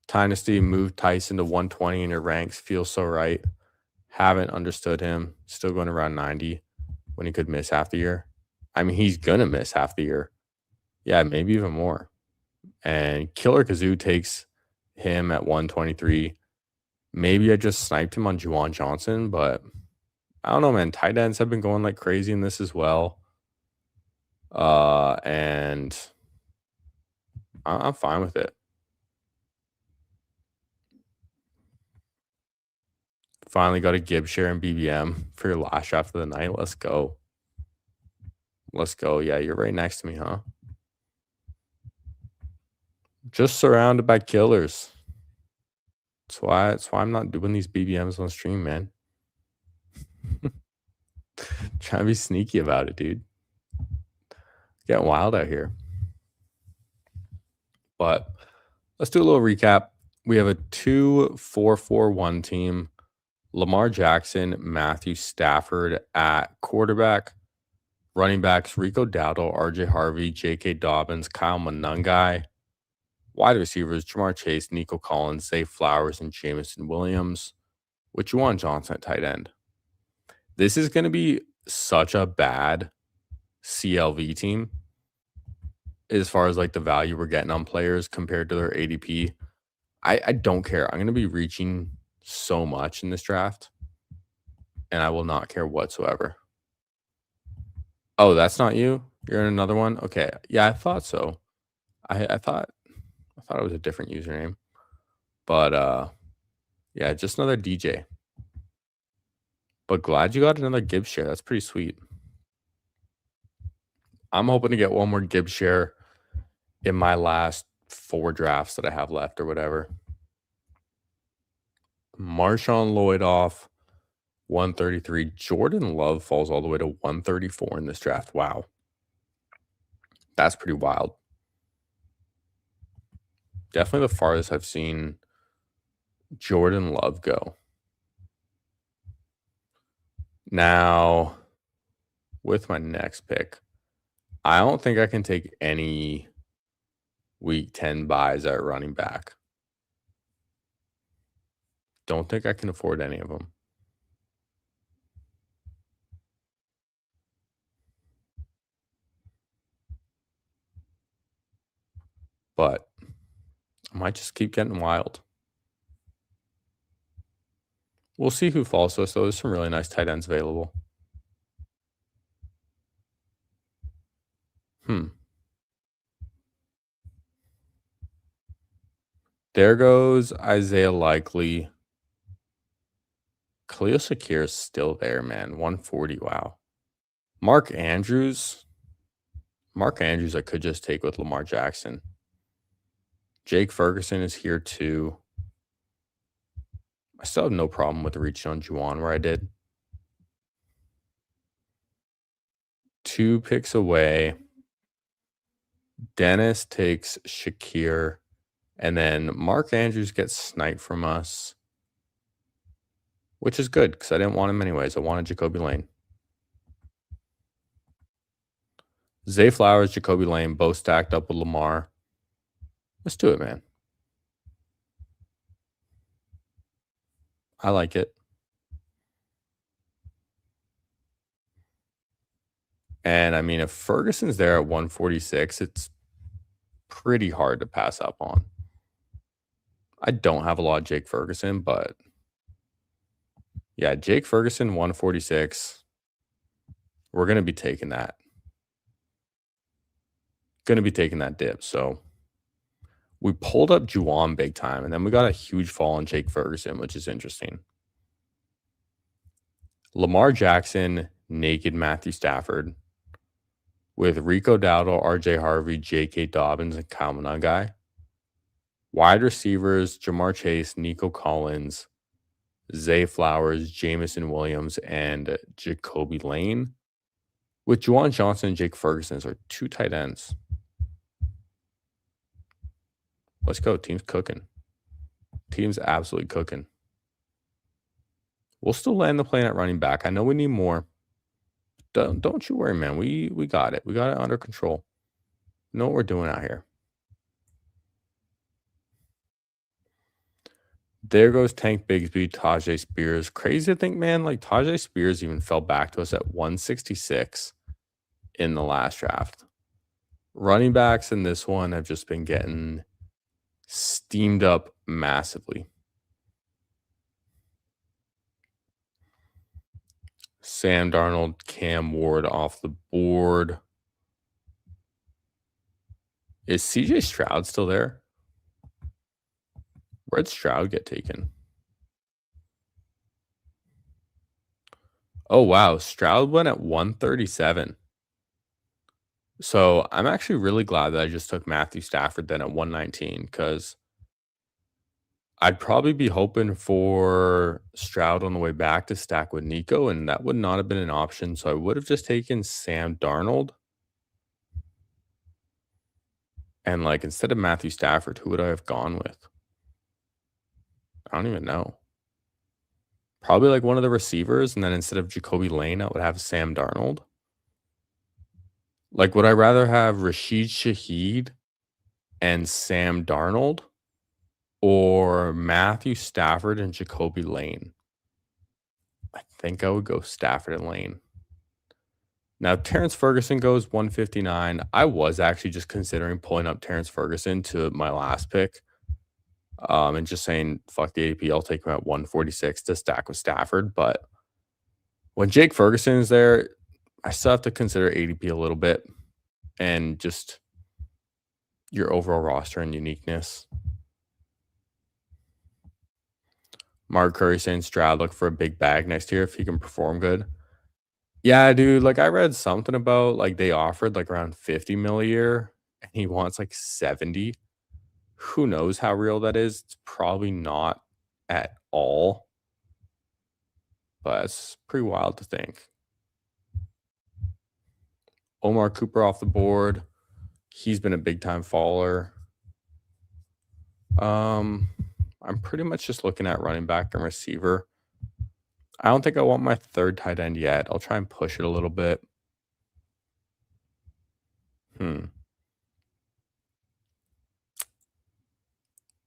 Speaker 1: Dynasty moved Tyson to 120 in your ranks. Feels so right. Haven't understood him. Still going around 90 when he could miss half the year. I mean, he's going to miss half the year. Yeah, maybe even more. And Killer Kazoo takes him at 123. Maybe I just sniped him on Juwan Johnson, but I don't know, man. Tight ends have been going like crazy in this as well. And I'm fine with it. Finally got a Gibbs share in BBM for your last draft of the night. Let's go. Let's go. Yeah, you're right next to me, huh? Just surrounded by killers. That's why I'm not doing these BBMs on stream, man. Trying to be sneaky about it, dude. Getting wild out here. But let's do a little recap. We have a 2-4-4-1 team. Lamar Jackson, Matthew Stafford at quarterback. Running backs, Rico Dowdle, RJ Harvey, J.K. Dobbins, Kyle Monangai. Wide receivers, Jamar Chase, Nico Collins, Zay Flowers, and Jameson Williams. With Juwan Johnson at tight end. This is going to be such a bad CLV team as far as like the value we're getting on players compared to their ADP. I don't care. I'm going to be reaching so much in this draft, and I will not care whatsoever. Oh, that's not you? You're in another one? Okay. Yeah, I thought so. I thought it was a different username. But yeah, just another DJ. But glad you got another Gibbs share. That's pretty sweet. I'm hoping to get one more Gibbs share in my last 4 drafts that I have left or whatever. Marshawn Lloyd off 133. Jordan Love falls all the way to 134 in this draft. Wow. That's pretty wild. Definitely the farthest I've seen Jordan Love go. Now, with my next pick, I don't think I can take any week 10 buys at running back. Don't think I can afford any of them. but I might just keep getting wild. We'll see who falls to us, though. There's some really nice tight ends available. Hmm. There goes Isaiah Likely. Khalil Shakir is still there, man. 140. Wow. Mark Andrews. Mark Andrews, I could just take with Lamar Jackson. Jake Ferguson is here too. I still have no problem with reaching on Juwan where I did. 2 picks away. Dennis takes Shakir. And then Mark Andrews gets sniped from us, which is good because I didn't want him anyways. I wanted Jacoby Lane. Zay Flowers, Jacoby Lane, both stacked up with Lamar. Let's do it, man. I like it. And I mean, if Ferguson's there at 146, it's pretty hard to pass up on. I don't have a lot of Jake Ferguson, but yeah, Jake Ferguson, 146. We're going to be taking that. Going to be taking that dip. So we pulled up Juwan big time, and then we got a huge fall on Jake Ferguson, which is interesting. Lamar Jackson, naked Matthew Stafford, with Rico Dowdle, RJ Harvey, J.K. Dobbins, and Kyle Guy. Wide receivers, Jamar Chase, Nico Collins, Zay Flowers, Jamison Williams, and Jacoby Lane. With Juwan Johnson and Jake Ferguson as our 2 tight ends. Let's go. Team's cooking. Team's absolutely cooking. We'll still land the plane at running back. I know we need more. Don't you worry, man. We got it. We got it under control. Know what we're doing out here. There goes Tank Bigsby, Tajay Spears. Crazy to think, man, like Tajay Spears even fell back to us at 166 in the last draft. Running backs in this one have just been getting steamed up massively. Sam Darnold, Cam Ward off the board. Is CJ Stroud still there? Where'd Stroud get taken? Oh, wow. Stroud went at 137. So I'm actually really glad that I just took Matthew Stafford then at 119 because I'd probably be hoping for Stroud on the way back to stack with Nico, and that would not have been an option. So I would have just taken Sam Darnold. And like instead of Matthew Stafford, who would I have gone with? I don't even know. Probably like one of the receivers, and then instead of Jacoby Lane, I would have Sam Darnold. Like, would I rather have Rashid Shaheed and Sam Darnold or Matthew Stafford and Jacoby Lane? I think I would go Stafford and Lane. Now, Terrence Ferguson goes 159. I was actually just considering pulling up Terrence Ferguson to my last pick and just saying, fuck the ADP, I'll take him at 146 to stack with Stafford. But when Jake Ferguson is there, I still have to consider ADP a little bit and just your overall roster and uniqueness. Mark Curry saying Stroud look for a big bag next year if he can perform good. Yeah, dude, like I read something about like they offered like around 50 mil a year and he wants like 70. Who knows how real that is? It's probably not at all. But it's pretty wild to think. Omar Cooper off the board. He's been a big time faller. I'm pretty much just looking at running back and receiver. I don't think I want my 3rd tight end yet. I'll try and push it a little bit.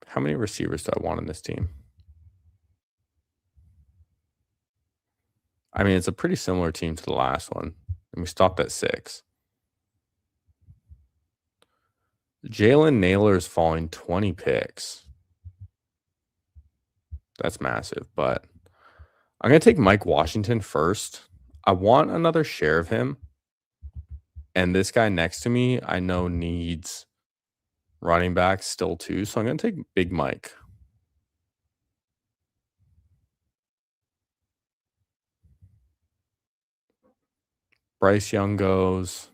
Speaker 1: How many receivers do I want in this team? I mean, it's a pretty similar team to the last one. And we stopped at 6. Jalen Naylor's falling 20 picks. That's massive, but I'm gonna take Mike Washington first. I want another share of him, and this guy next to me, I know needs running back still too, so I'm gonna take Big Mike. Bryce Young goes.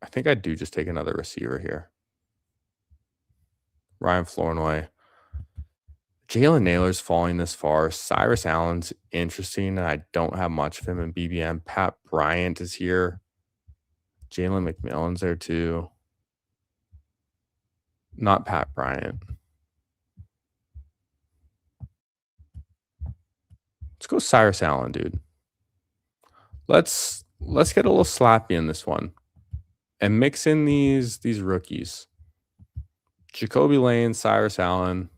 Speaker 1: I think I do just take another receiver here. Ryan Flournoy. Jalen Naylor's falling this far. Cyrus Allen's interesting, and I don't have much of him in BBM. Pat Bryant is here. Jalen McMillan's there too. Not Pat Bryant. Let's go Cyrus Allen, dude. Let's get a little slappy in this one and mix in these rookies. Jacoby Lane, Cyrus Allen.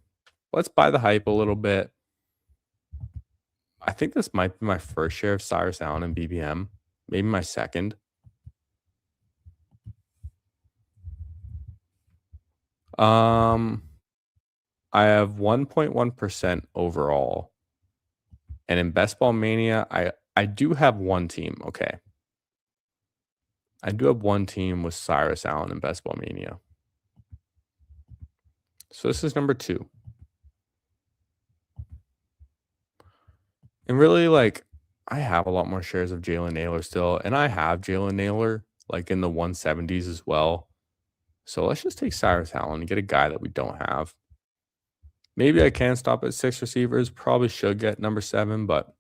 Speaker 1: Let's buy the hype a little bit. I think this might be my first share of Cyrus Allen in BBM, maybe my second. I have 1.1% overall. And in Best Ball Mania, I do have one team. Okay. I do have one team with Cyrus Allen in Best Ball Mania. So this is number 2. And really, like, I have a lot more shares of Jalen Naylor still. And I have Jalen Naylor, like, in the 170s as well. So let's just take Cyrus Allen and get a guy that we don't have. Maybe I can stop at 6 receivers. Probably should get number 7, but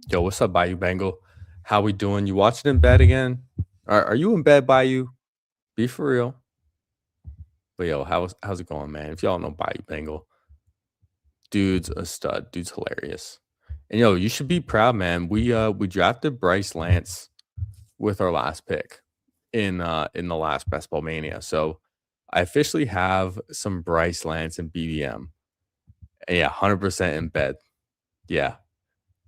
Speaker 1: yo, what's up, Bayou Bengal? How we doing? You watching in bed again? Are you in bed, Bayou? Be for real. But yo, how's it going, man? If y'all know Bayou Bengal, dude's a stud. Dude's hilarious. And yo, you should be proud, man. We drafted Bryce Lance with our last pick in the last Best Ball Mania. So I officially have some Bryce Lance and BDM. And yeah, 100% in bed. Yeah.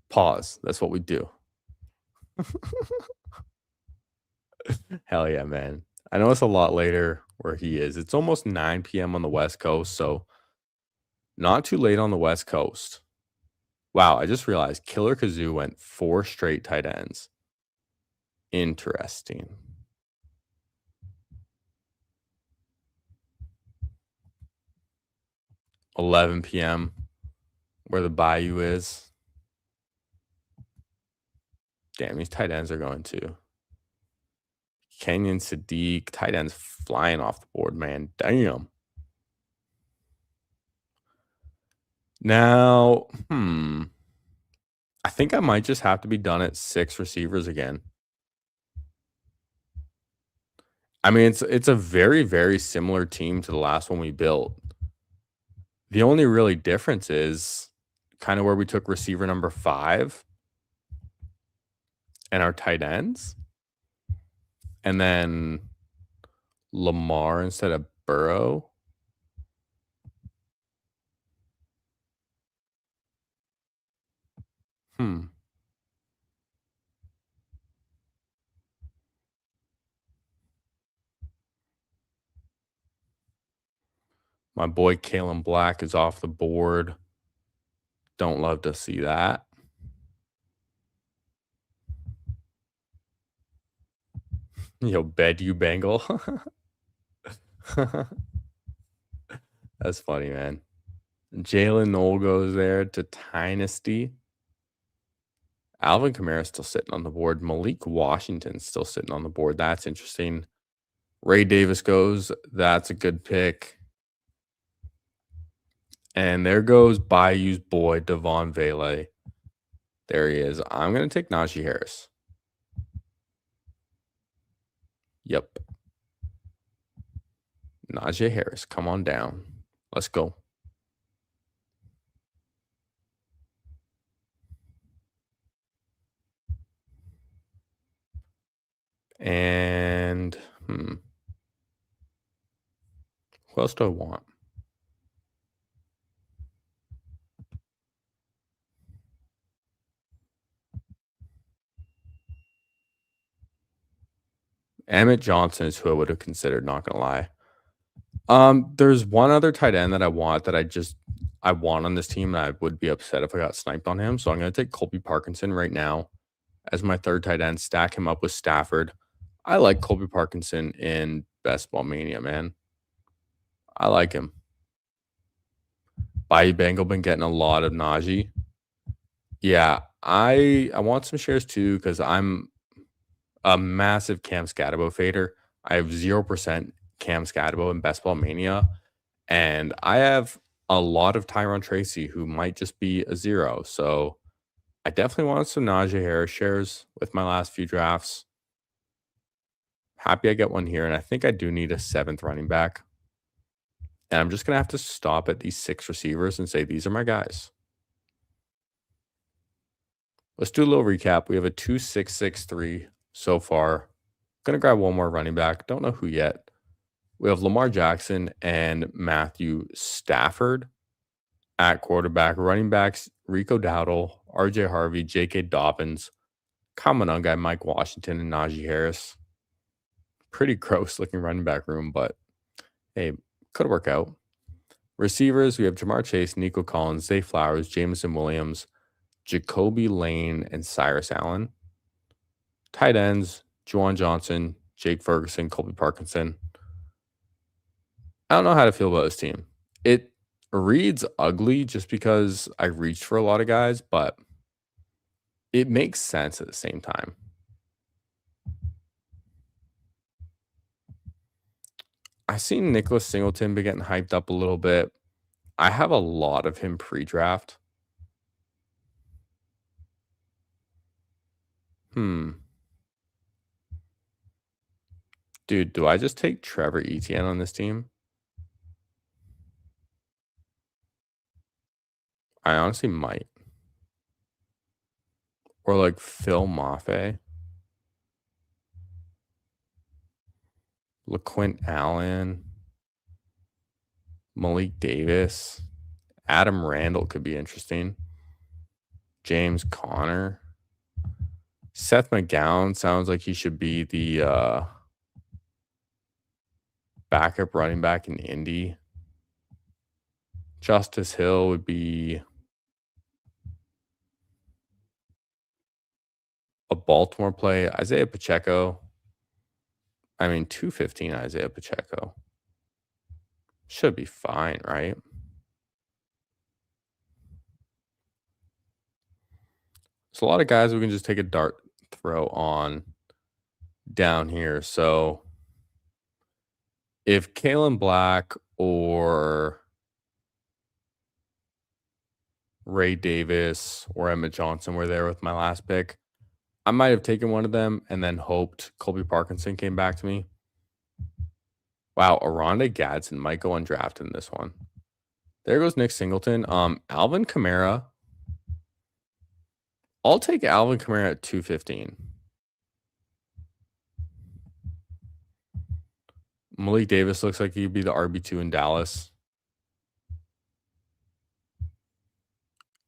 Speaker 1: Pause. That's what we do. Hell yeah, man. I know it's a lot later where he is. It's almost 9 p.m. on the West Coast, so not too late on the West Coast. Wow, I just realized Killer Kazoo went 4 straight tight ends. Interesting. $11 p.m. where the Bayou is. Damn, these tight ends are going too. Kenyon Sadiq, tight ends flying off the board, man. Damn. Now, I think I might just have to be done at 6 receivers again. I mean, it's a very, very similar team to the last one we built. The only really difference is kind of where we took receiver number 5 and our tight ends. And then Lamar instead of Burrow. My boy Kalen Black is off the board. Don't love to see that. Yo, bed you Bengal. That's funny, man. Jalen Noel goes there to Dynasty. Alvin Kamara still sitting on the board. Malik Washington still sitting on the board. That's interesting. Ray Davis goes. That's a good pick. And there goes Bayou's boy, Devon Vele. There he is. I'm going to take Najee Harris. Yep. Najee Harris, come on down. Let's go. And who else do I want? Emmett Johnson is who I would have considered, not gonna lie. There's one other tight end that I want on this team, and I would be upset if I got sniped on him. So I'm gonna take Colby Parkinson right now as my third tight end, stack him up with Stafford. I like Colby Parkinson in Best Ball Mania, man. I like him. Bayou Bengal been getting a lot of Najee. Yeah, I want some shares too because I'm a massive Cam Scatabo fader. I have 0% Cam Scatabo in Best Ball Mania, and I have a lot of Tyron Tracy who might just be a zero. So I definitely want some Najee Harris shares with my last few drafts. Happy I get one here, and I think I do need a seventh running back. And I'm just gonna have to stop at these 6 receivers and say these are my guys. Let's do a little recap. We have a 2-6-6-3 so far. Gonna grab one more running back. Don't know who yet. We have Lamar Jackson and Matthew Stafford at quarterback. Running backs, Rico Dowdle, RJ Harvey, J.K. Dobbins, Kyle guy, Mike Washington, and Najee Harris. Pretty gross looking running back room, but hey, could work out. Receivers, we have Jamar Chase, Nico Collins, Zay Flowers, Jameson Williams, Jacoby Lane, and Cyrus Allen. Tight ends, Juwan Johnson, Jake Ferguson, Colby Parkinson. I don't know how to feel about this team. It reads ugly just because I reached for a lot of guys, but it makes sense at the same time. I've seen Nicholas Singleton be getting hyped up a little bit. I have a lot of him pre-draft. Dude, do I just take Trevor Etienne on this team? I honestly might. Or like Phil Maffei. LaQuint Allen. Malik Davis. Adam Randall could be interesting. James Conner. Seth McGowan sounds like he should be the backup running back in Indy. Justice Hill would be a Baltimore play. Isaiah Pacheco. 215 Isaiah Pacheco. Should be fine, right? There's a lot of guys we can just take a dart throw on down here. So if Kalen Black or Ray Davis or Emmett Johnson were there with my last pick, I might have taken one of them and then hoped Colby Parkinson came back to me. Wow, Aronde Gadsden might go undrafted in this one. There goes Nick Singleton. Alvin Kamara. I'll take Alvin Kamara at 215. Malik Davis looks like he'd be the RB2 in Dallas.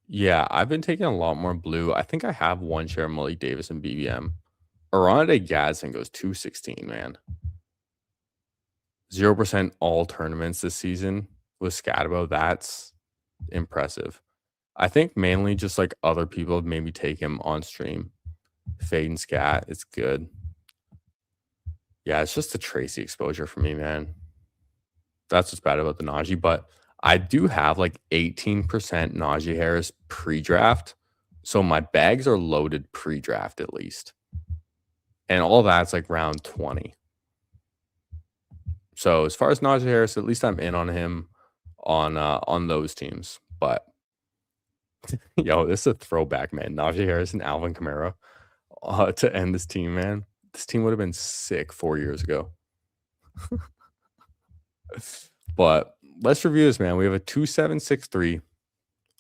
Speaker 1: Yeah, I've been taking a lot more blue. I think I have one share of Malik Davis in BBM. Aronde Gadsden goes 216, man. 0% all tournaments this season with Scatabo. That's impressive. I think mainly just like other people have made me take him on stream. Fade and Scat, it's good. Yeah, it's just the Tracy exposure for me, man. That's what's bad about the Najee, but I do have like 18% Najee Harris pre-draft. So my bags are loaded pre-draft at least. And all that's like round 20. So as far as Najee Harris, at least I'm in on him on those teams. But yo, this is a throwback, man. Najee Harris and Alvin Kamara to end this team, man. This team would have been sick 4 years ago. But let's review this, man. We have a 2-7-6-3.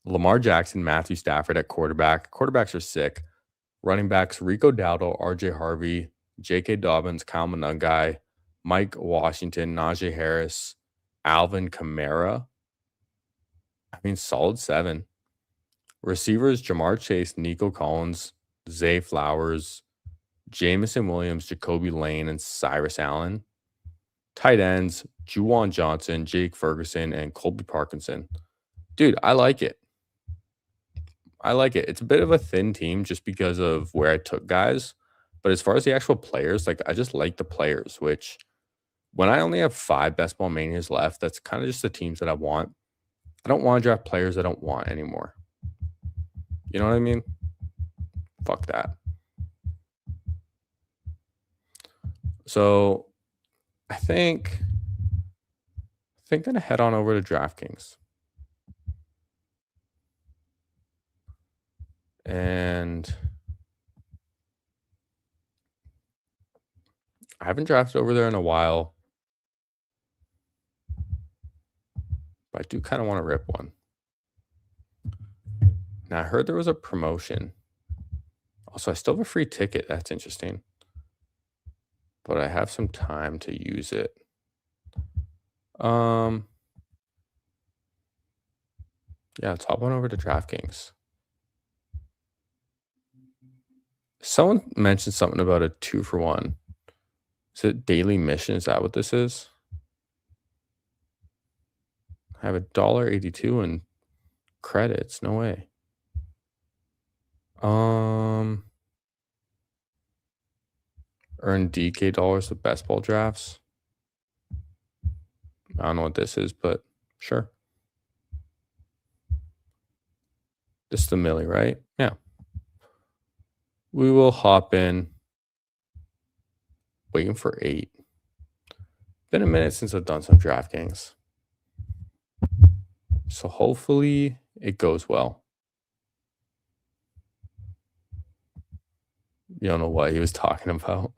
Speaker 1: Lamar Jackson, Matthew Stafford at quarterback. Quarterbacks are sick. Running backs, Rico Dowdle, RJ Harvey, J.K. Dobbins, Kyle Manungai, Mike Washington, Najee Harris, Alvin Kamara. Solid 7. Receivers, Jamar Chase, Nico Collins, Zay Flowers, Jamison Williams, Jacoby Lane, and Cyrus Allen. Tight ends, Juwan Johnson, Jake Ferguson, and Colby Parkinson. Dude, I like it. I like it. It's a bit of a thin team just because of where I took guys. But as far as the actual players, like I just like the players, which when I only have 5 best ball manias left, that's kind of just the teams that I want. I don't want to draft players I don't want anymore. You know what I mean? Fuck that. So I think gonna head on over to DraftKings. And I haven't drafted over there in a while. But I do kind of want to rip one. Now I heard there was a promotion. Also, I still have a free ticket. That's interesting. But I have some time to use it. Yeah, let's hop on over to DraftKings. Someone mentioned something about a 2-for-1. Is it daily mission? Is that what this is? I have $1.82 in credits. No way. Earn DK dollars with best ball drafts. I don't know what this is, but sure. This is the milli, right? Yeah. We will hop in. Waiting for 8. Been a minute since I've done some DraftKings. So hopefully it goes well. You don't know what he was talking about.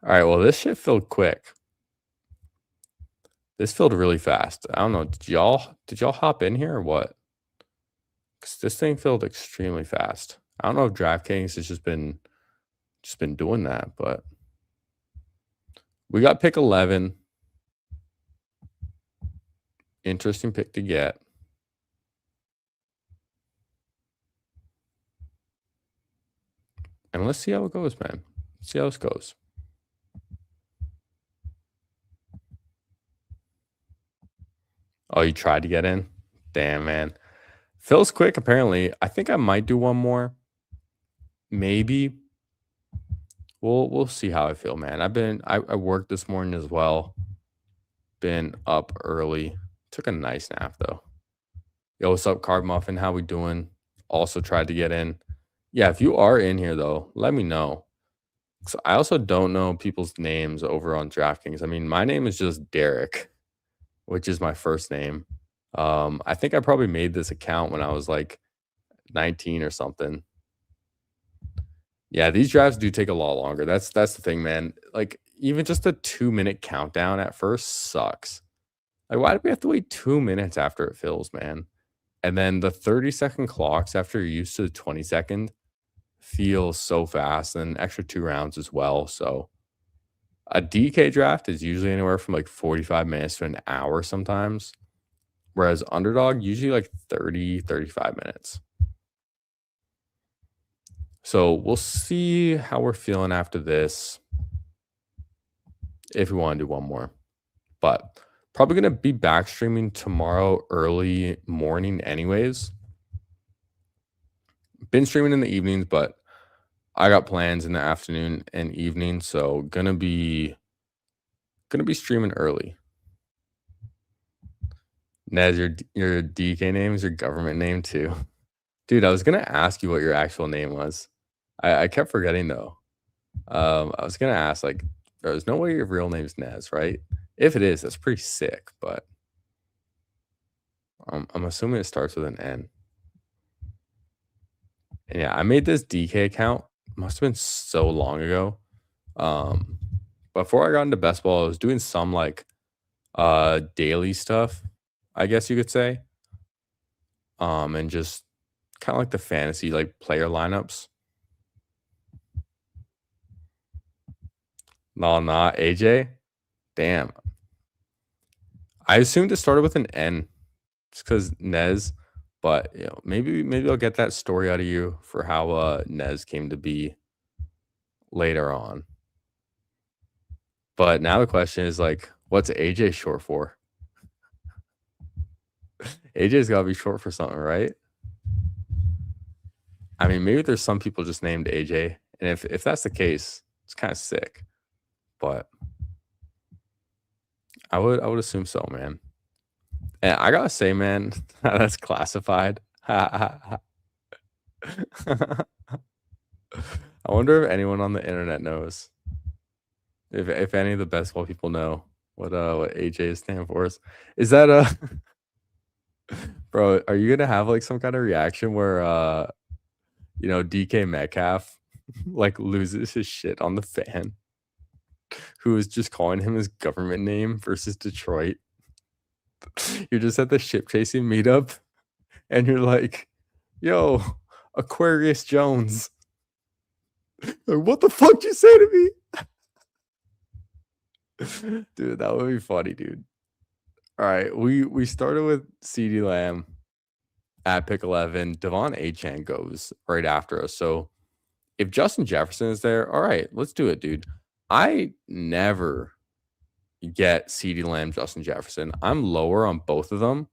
Speaker 1: All right, well, this shit filled quick. This filled really fast. I don't know. Did y'all hop in here or what? Because this thing filled extremely fast. I don't know if DraftKings has just been doing that, but we got pick 11. Interesting pick to get. And let's see how it goes, man. Let's see how this goes. Oh, you tried to get in? Damn, man. Phil's quick, apparently. I think I might do one more. Maybe. We'll see how I feel, man. I worked this morning as well. Been up early. Took a nice nap though. Yo, what's up, Card Muffin? How we doing? Also tried to get in. Yeah, if you are in here though, let me know. So I also don't know people's names over on DraftKings. I mean, my name is just Derek, which is my first name. I think I probably made this account when I was like 19 or something. Yeah, these drafts do take a lot longer. That's the thing, man. Like even just a 2-minute countdown at first sucks. Like why do we have to wait 2 minutes after it fills, man? And then the 30-second clocks after you're used to the 20-second feels so fast, and extra 2 rounds as well. So a DK draft is usually anywhere from like 45 minutes to an hour sometimes. Whereas underdog, usually like 30, 35 minutes. So we'll see how we're feeling after this. If we want to do one more. But probably going to be back streaming tomorrow early morning anyways. Been streaming in the evenings, but I got plans in the afternoon and evening, so gonna be streaming early. Nez, your DK name is your government name too. Dude, I was gonna ask you what your actual name was. I kept forgetting though. I was gonna ask, like, there's no way your real name's Nez, right? If it is, that's pretty sick, but I'm assuming it starts with an N. And yeah, I made this DK account. Must have been so long ago. Before I got into best ball, I was doing some like daily stuff, I guess you could say. And just kind of like the fantasy like player lineups. No, not AJ. Damn. I assumed it started with an N. Just because Nez. But maybe I'll get that story out of you for how Nez came to be later on. But now the question is like, what's AJ short for? AJ's got to be short for something, right? I mean, maybe there's some people just named AJ, and if that's the case, it's kind of sick. But I would assume so, man. And I gotta say, man, that's classified. I wonder if anyone on the internet knows. If any of the basketball people know what AJ stand for. Is that a bro? Are you gonna have like some kind of reaction where DK Metcalf like loses his shit on the fan who is just calling him his government name versus Detroit? You're just at the ship chasing meetup and you're like, yo, Aquarius Jones. Like, what the fuck did you say to me? Dude, that would be funny, dude. All right, we started with CeeDee Lamb at pick 11. Devon Achane goes right after us. So if Justin Jefferson is there, all right, let's do it, dude. I never get CeeDee Lamb, Justin Jefferson. I'm lower on both of them.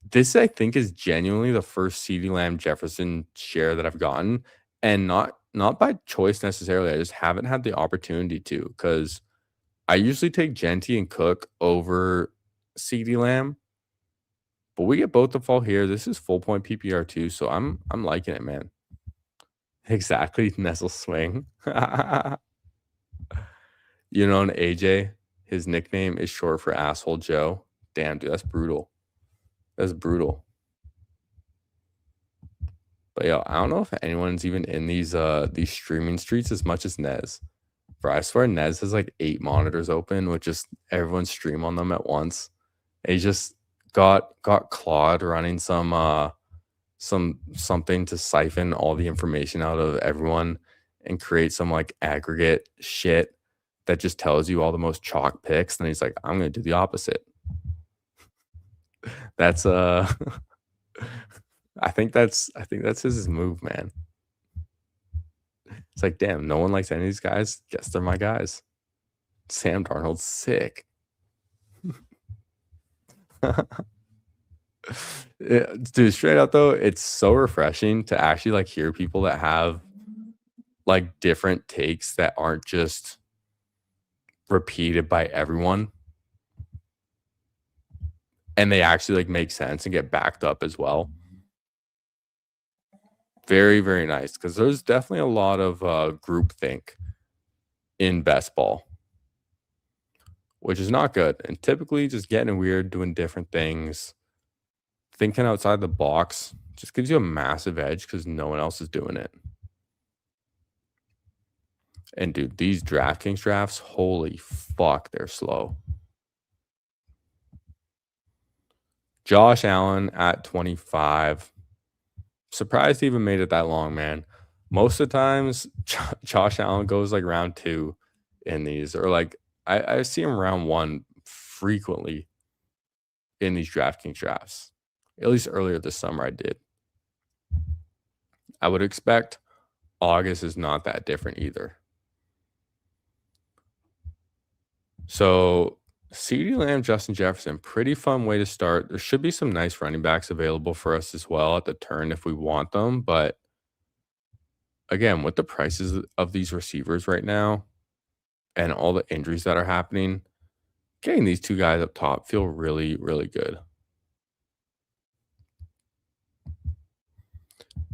Speaker 1: This, I think, is genuinely the first CeeDee Lamb Jefferson share that I've gotten, and not by choice necessarily. I just haven't had the opportunity to, because I usually take Genty and Cook over CeeDee Lamb, but we get both to fall here. This is full point PPR too, so I'm liking it, man. Exactly, Nestle swing. An AJ, his nickname is short for Asshole Joe. Damn, dude, that's brutal. That's brutal. But I don't know if anyone's even in these streaming streets as much as Nez. Bro, I swear Nez has like 8 monitors open with just everyone stream on them at once. And he just got Claude running something to siphon all the information out of everyone and create some like aggregate shit that just tells you all the most chalk picks. And he's like, I'm gonna do the opposite. That's I think that's his move, man. It's like, damn, no one likes any of these guys. Guess they're my guys. Sam Darnold's sick. Dude, straight out though, it's so refreshing to actually like hear people that have like different takes that aren't just repeated by everyone, and they actually like make sense and get backed up as well. Very, very nice, because there's definitely a lot of groupthink in best ball, which is not good. And typically just getting weird, doing different things, thinking outside the box just gives you a massive edge because no one else is doing it. And dude, these DraftKings drafts, holy fuck, they're slow. Josh Allen at 25. Surprised he even made it that long, man. Most of the times, Josh Allen goes like round 2 in these, or like I see him round 1 frequently in these DraftKings drafts. At least earlier this summer, I did. I would expect August is not that different either. So CeeDee Lamb, Justin Jefferson, pretty fun way to start. There should be some nice running backs available for us as well at the turn if we want them. But again, with the prices of these receivers right now and all the injuries that are happening, getting these 2 guys up top feel really, really good.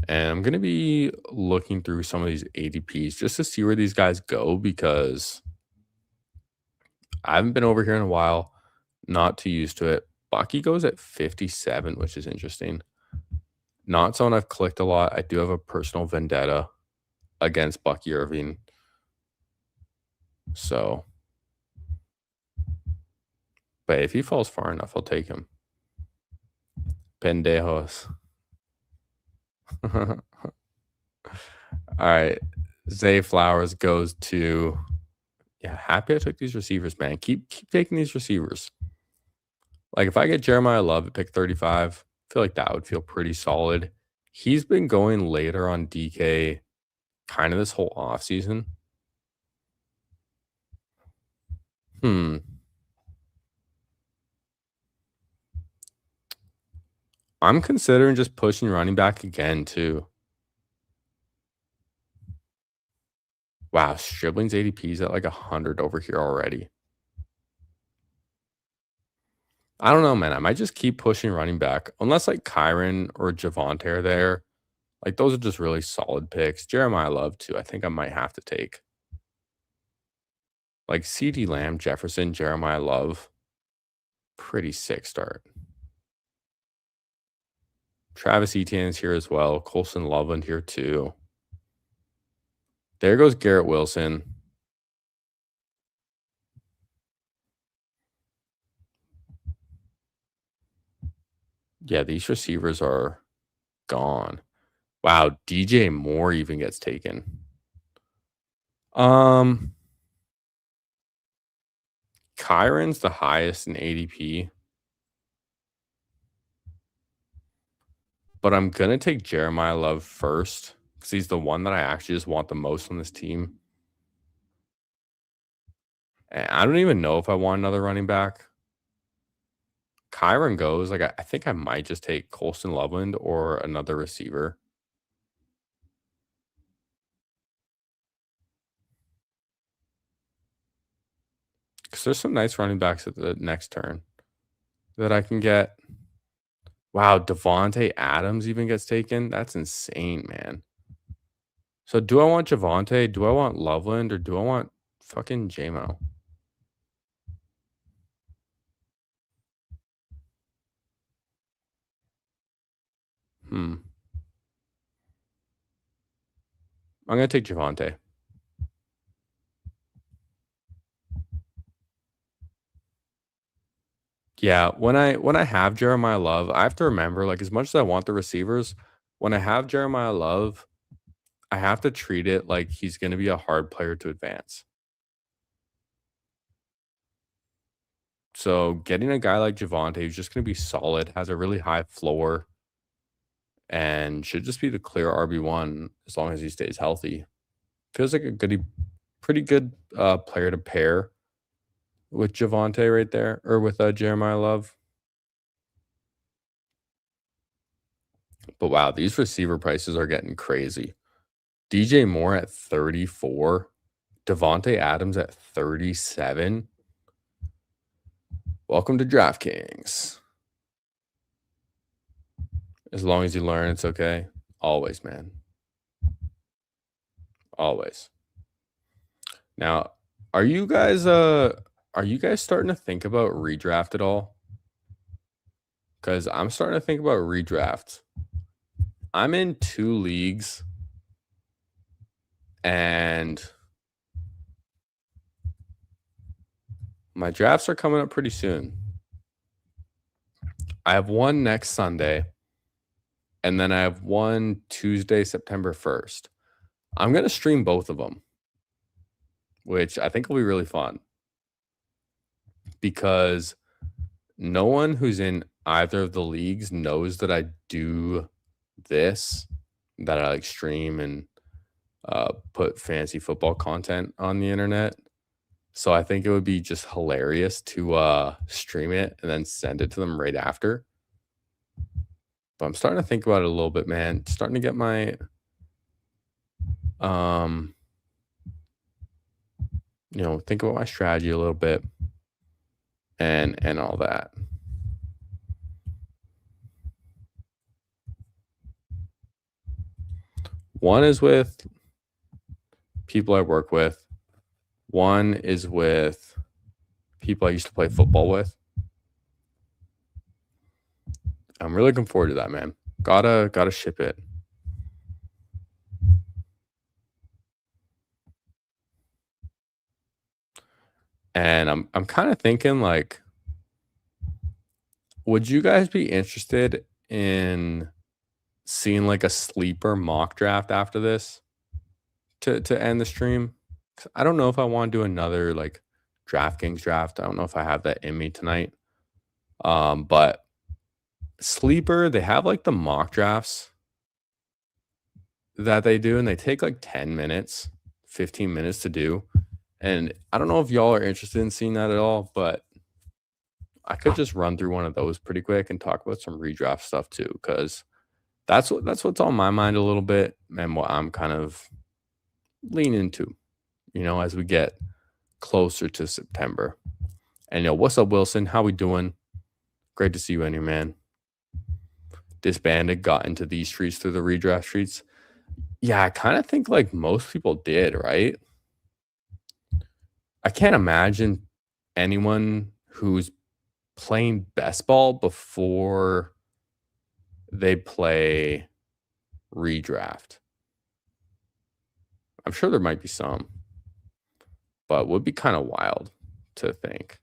Speaker 1: And I'm going to be looking through some of these ADPs just to see where these guys go, because I haven't been over here in a while, not too used to it. Bucky goes at 57, which is interesting. Not someone I've clicked a lot. I do have a personal vendetta against Bucky Irving. So, but if he falls far enough, I'll take him. Pendejos. All right. Zay Flowers goes to... Yeah, happy I took these receivers, man. Keep taking these receivers. Like, if I get Jeremiah Love at pick 35, feel like that would feel pretty solid. He's been going later on DK kind of this whole offseason. Hmm. I'm considering just pushing running back again too. Wow, Stribling's ADP is at like 100 over here already. I don't know, man. I might just keep pushing running back unless like Kyron or Javante are there. Like those are just really solid picks. Jeremiah Love too. I think I might have to take like CD Lamb, Jefferson, Jeremiah Love. Pretty sick start. Travis Etienne's here as well. Colson Loveland here too. There goes Garrett Wilson. Yeah, these receivers are gone. Wow, DJ Moore even gets taken. Um, Kyron's the highest in ADP, but I'm gonna take Jeremiah Love first because he's the one that I actually just want the most on this team. And I don't even know if I want another running back. Kyron goes, like I think I might just take Colston Loveland or another receiver. Because there's some nice running backs at the next turn that I can get. Wow, Devontae Adams even gets taken. That's insane, man. So do I want Javante? Do I want Loveland or do I want fucking JMO? Hmm. I'm gonna take Javante. Yeah, when I have Jeremiah Love, I have to remember, like, as much as I want the receivers, when I have Jeremiah Love, I have to treat it like he's gonna be a hard player to advance. So getting a guy like Javante who's just gonna be solid, has a really high floor, and should just be the clear RB1 as long as he stays healthy. Feels like a goody pretty good player to pair with Javante right there, or with Jeremiah Love. But wow, these receiver prices are getting crazy. DJ Moore at 34, Devontae Adams at 37. Welcome to DraftKings. As long as you learn, it's okay. Always, man. Always. Now, are you guys starting to think about redraft at all? Because I'm starting to think about redraft. I'm in 2 leagues, and my drafts are coming up pretty soon. I have one next Sunday, and then I have one Tuesday, September 1st. I'm gonna stream both of them, which I think will be really fun because no one who's in either of the leagues knows that I do this, that I like stream and put fancy football content on the internet. So I think it would be just hilarious to stream it and then send it to them right after. But I'm starting to think about it a little bit, man. Starting to get my um think about my strategy a little bit and all that. One is with people I work with. One is with people I used to play football with. I'm really looking forward to that, man. Gotta ship it. And I'm kind of thinking like, would you guys be interested in seeing like a sleeper mock draft after this to end the stream? 'Cause I don't know if I want to do another like DraftKings draft. I don't know if I have that in me tonight. But Sleeper, they have like the mock drafts that they do, and they take like 10 minutes, 15 minutes to do. And I don't know if y'all are interested in seeing that at all, but I could just run through one of those pretty quick and talk about some redraft stuff too, because that's what's on my mind a little bit and what I'm kind of leaning to, as we get closer to September. And what's up, Wilson? How we doing? Great to see you in here, man. Disbanded, got into these streets through the redraft streets. Yeah, I kind of think like most people did, right? I can't imagine anyone who's playing best ball before they play redraft. I'm sure there might be some, but would be kind of wild to think.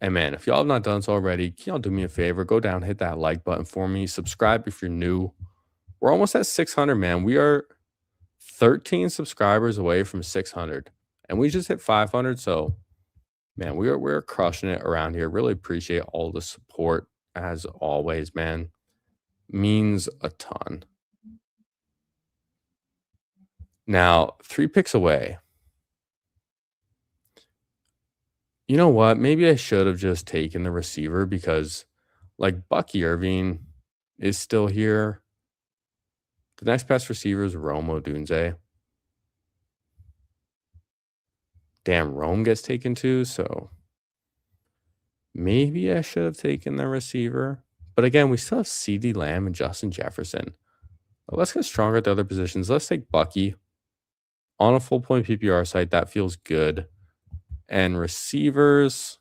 Speaker 1: And man, if y'all have not done so already, can y'all do me a favor? Go down, hit that like button for me. Subscribe if you're new. We're almost at 600, man. We are 13 subscribers away from 600, and we just hit 500. So, man, we're crushing it around here. Really appreciate all the support as always, man. Means a ton. Now, 3 picks away. You know what? Maybe I should have just taken the receiver because, like, Bucky Irving is still here. The next best receiver is Rome Odunze. Damn, Rome gets taken too, so maybe I should have taken the receiver. But again, we still have CeeDee Lamb and Justin Jefferson. Let's get stronger at the other positions. Let's take Bucky on a full point PPR site. That feels good. And receivers,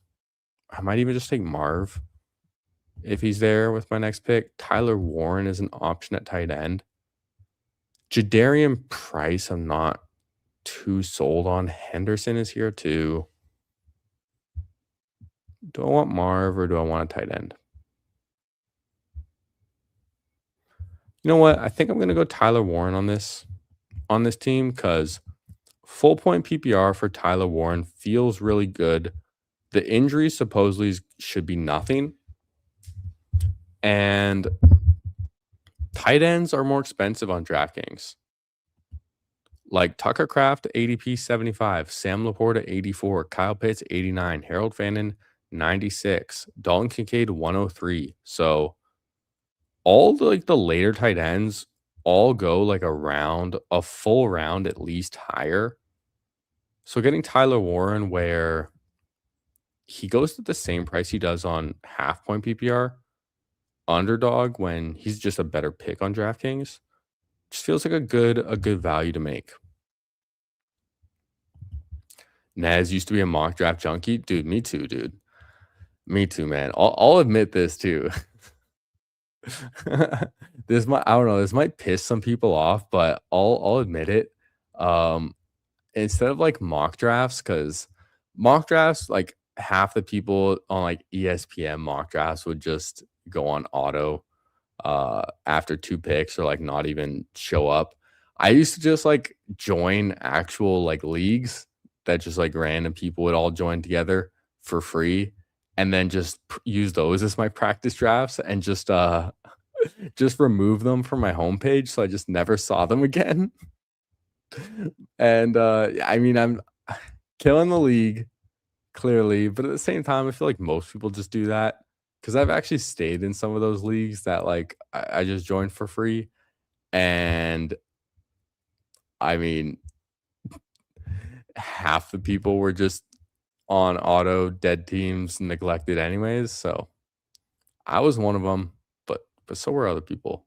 Speaker 1: I might even just take Marv if he's there with my next pick. Tyler Warren is an option at tight end. Jadarian Price, I'm not too sold on. Henderson is here too. Do I want Marv or do I want a tight end? You know what? I think I'm going to go Tyler Warren on this team because full point PPR for Tyler Warren feels really good. The injuries supposedly should be nothing. And tight ends are more expensive on DraftKings. Like Tucker Kraft, ADP 75, Sam Laporta, 84, Kyle Pitts, 89, Harold Fannin, 96, Dalton Kincaid, 103. So all the later tight ends all go like a full round at least higher. So getting Tyler Warren where he goes to the same price he does on half point PPR, underdog when he's just a better pick on DraftKings, just feels like a good value to make. Nez used to be a mock draft junkie. Dude, me too, dude. Me too, man. I'll admit this too. I don't know, this might piss some people off, but I'll admit it. Instead of like mock drafts, because mock drafts, like half the people on like ESPN mock drafts would just go on auto after 2 picks or like not even show up. I used to just like join actual like leagues that just like random people would all join together for free and then just use those as my practice drafts and just remove them from my homepage so I just never saw them again. And I mean, I'm killing the league clearly, but at the same time, I feel like most people just do that because I've actually stayed in some of those leagues that like I just joined for free. And I mean, half the people were just on auto, dead teams, neglected anyways. So I was one of them, but so were other people,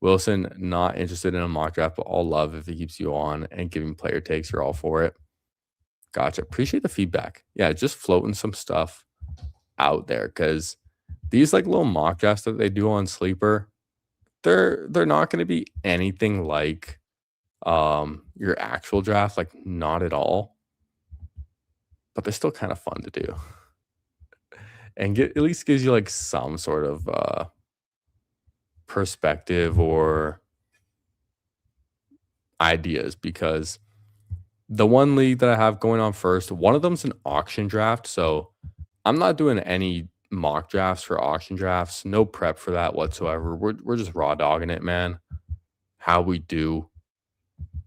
Speaker 1: Wilson, not interested in a mock draft, but all love if it keeps you on and giving player takes. You're all for it. Gotcha. Appreciate the feedback. Yeah, just floating some stuff out there because these like little mock drafts that they do on Sleeper, they're not going to be anything like your actual draft, like not at all. But they're still kind of fun to do. And at least gives you like some sort of perspective or ideas because the one league that I have going on first, one of them's an auction draft. So I'm not doing any mock drafts for auction drafts. No prep for that whatsoever. We're just raw dogging it, man. How we do.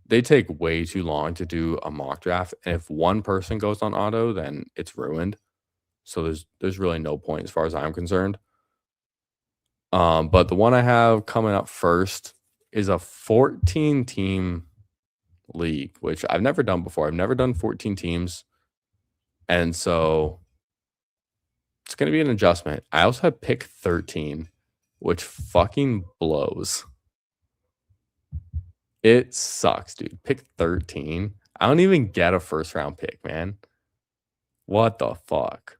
Speaker 1: They take way too long to do a mock draft, and if one person goes on auto, then it's ruined. So there's really no point as far as I'm concerned. But the one I have coming up first is a 14 team league, which I've never done before. I've never done 14 teams. And so it's going to be an adjustment. I also have pick 13, which fucking blows. It sucks, dude. Pick 13. I don't even get a first round pick, man. What the fuck?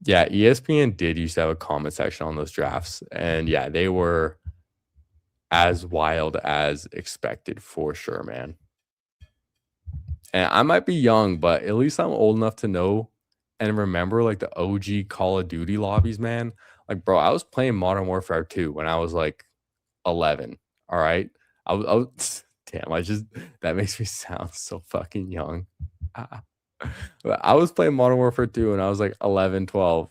Speaker 1: Yeah, ESPN did used to have a comment section on those drafts. And yeah, they were as wild as expected for sure, man. And I might be young, but at least I'm old enough to know and remember like the OG Call of Duty lobbies, man. Like, bro, I was playing Modern Warfare 2 when I was like 11. All right. Damn, that makes me sound so fucking young. But I was playing Modern Warfare 2 and I was like 11, 12,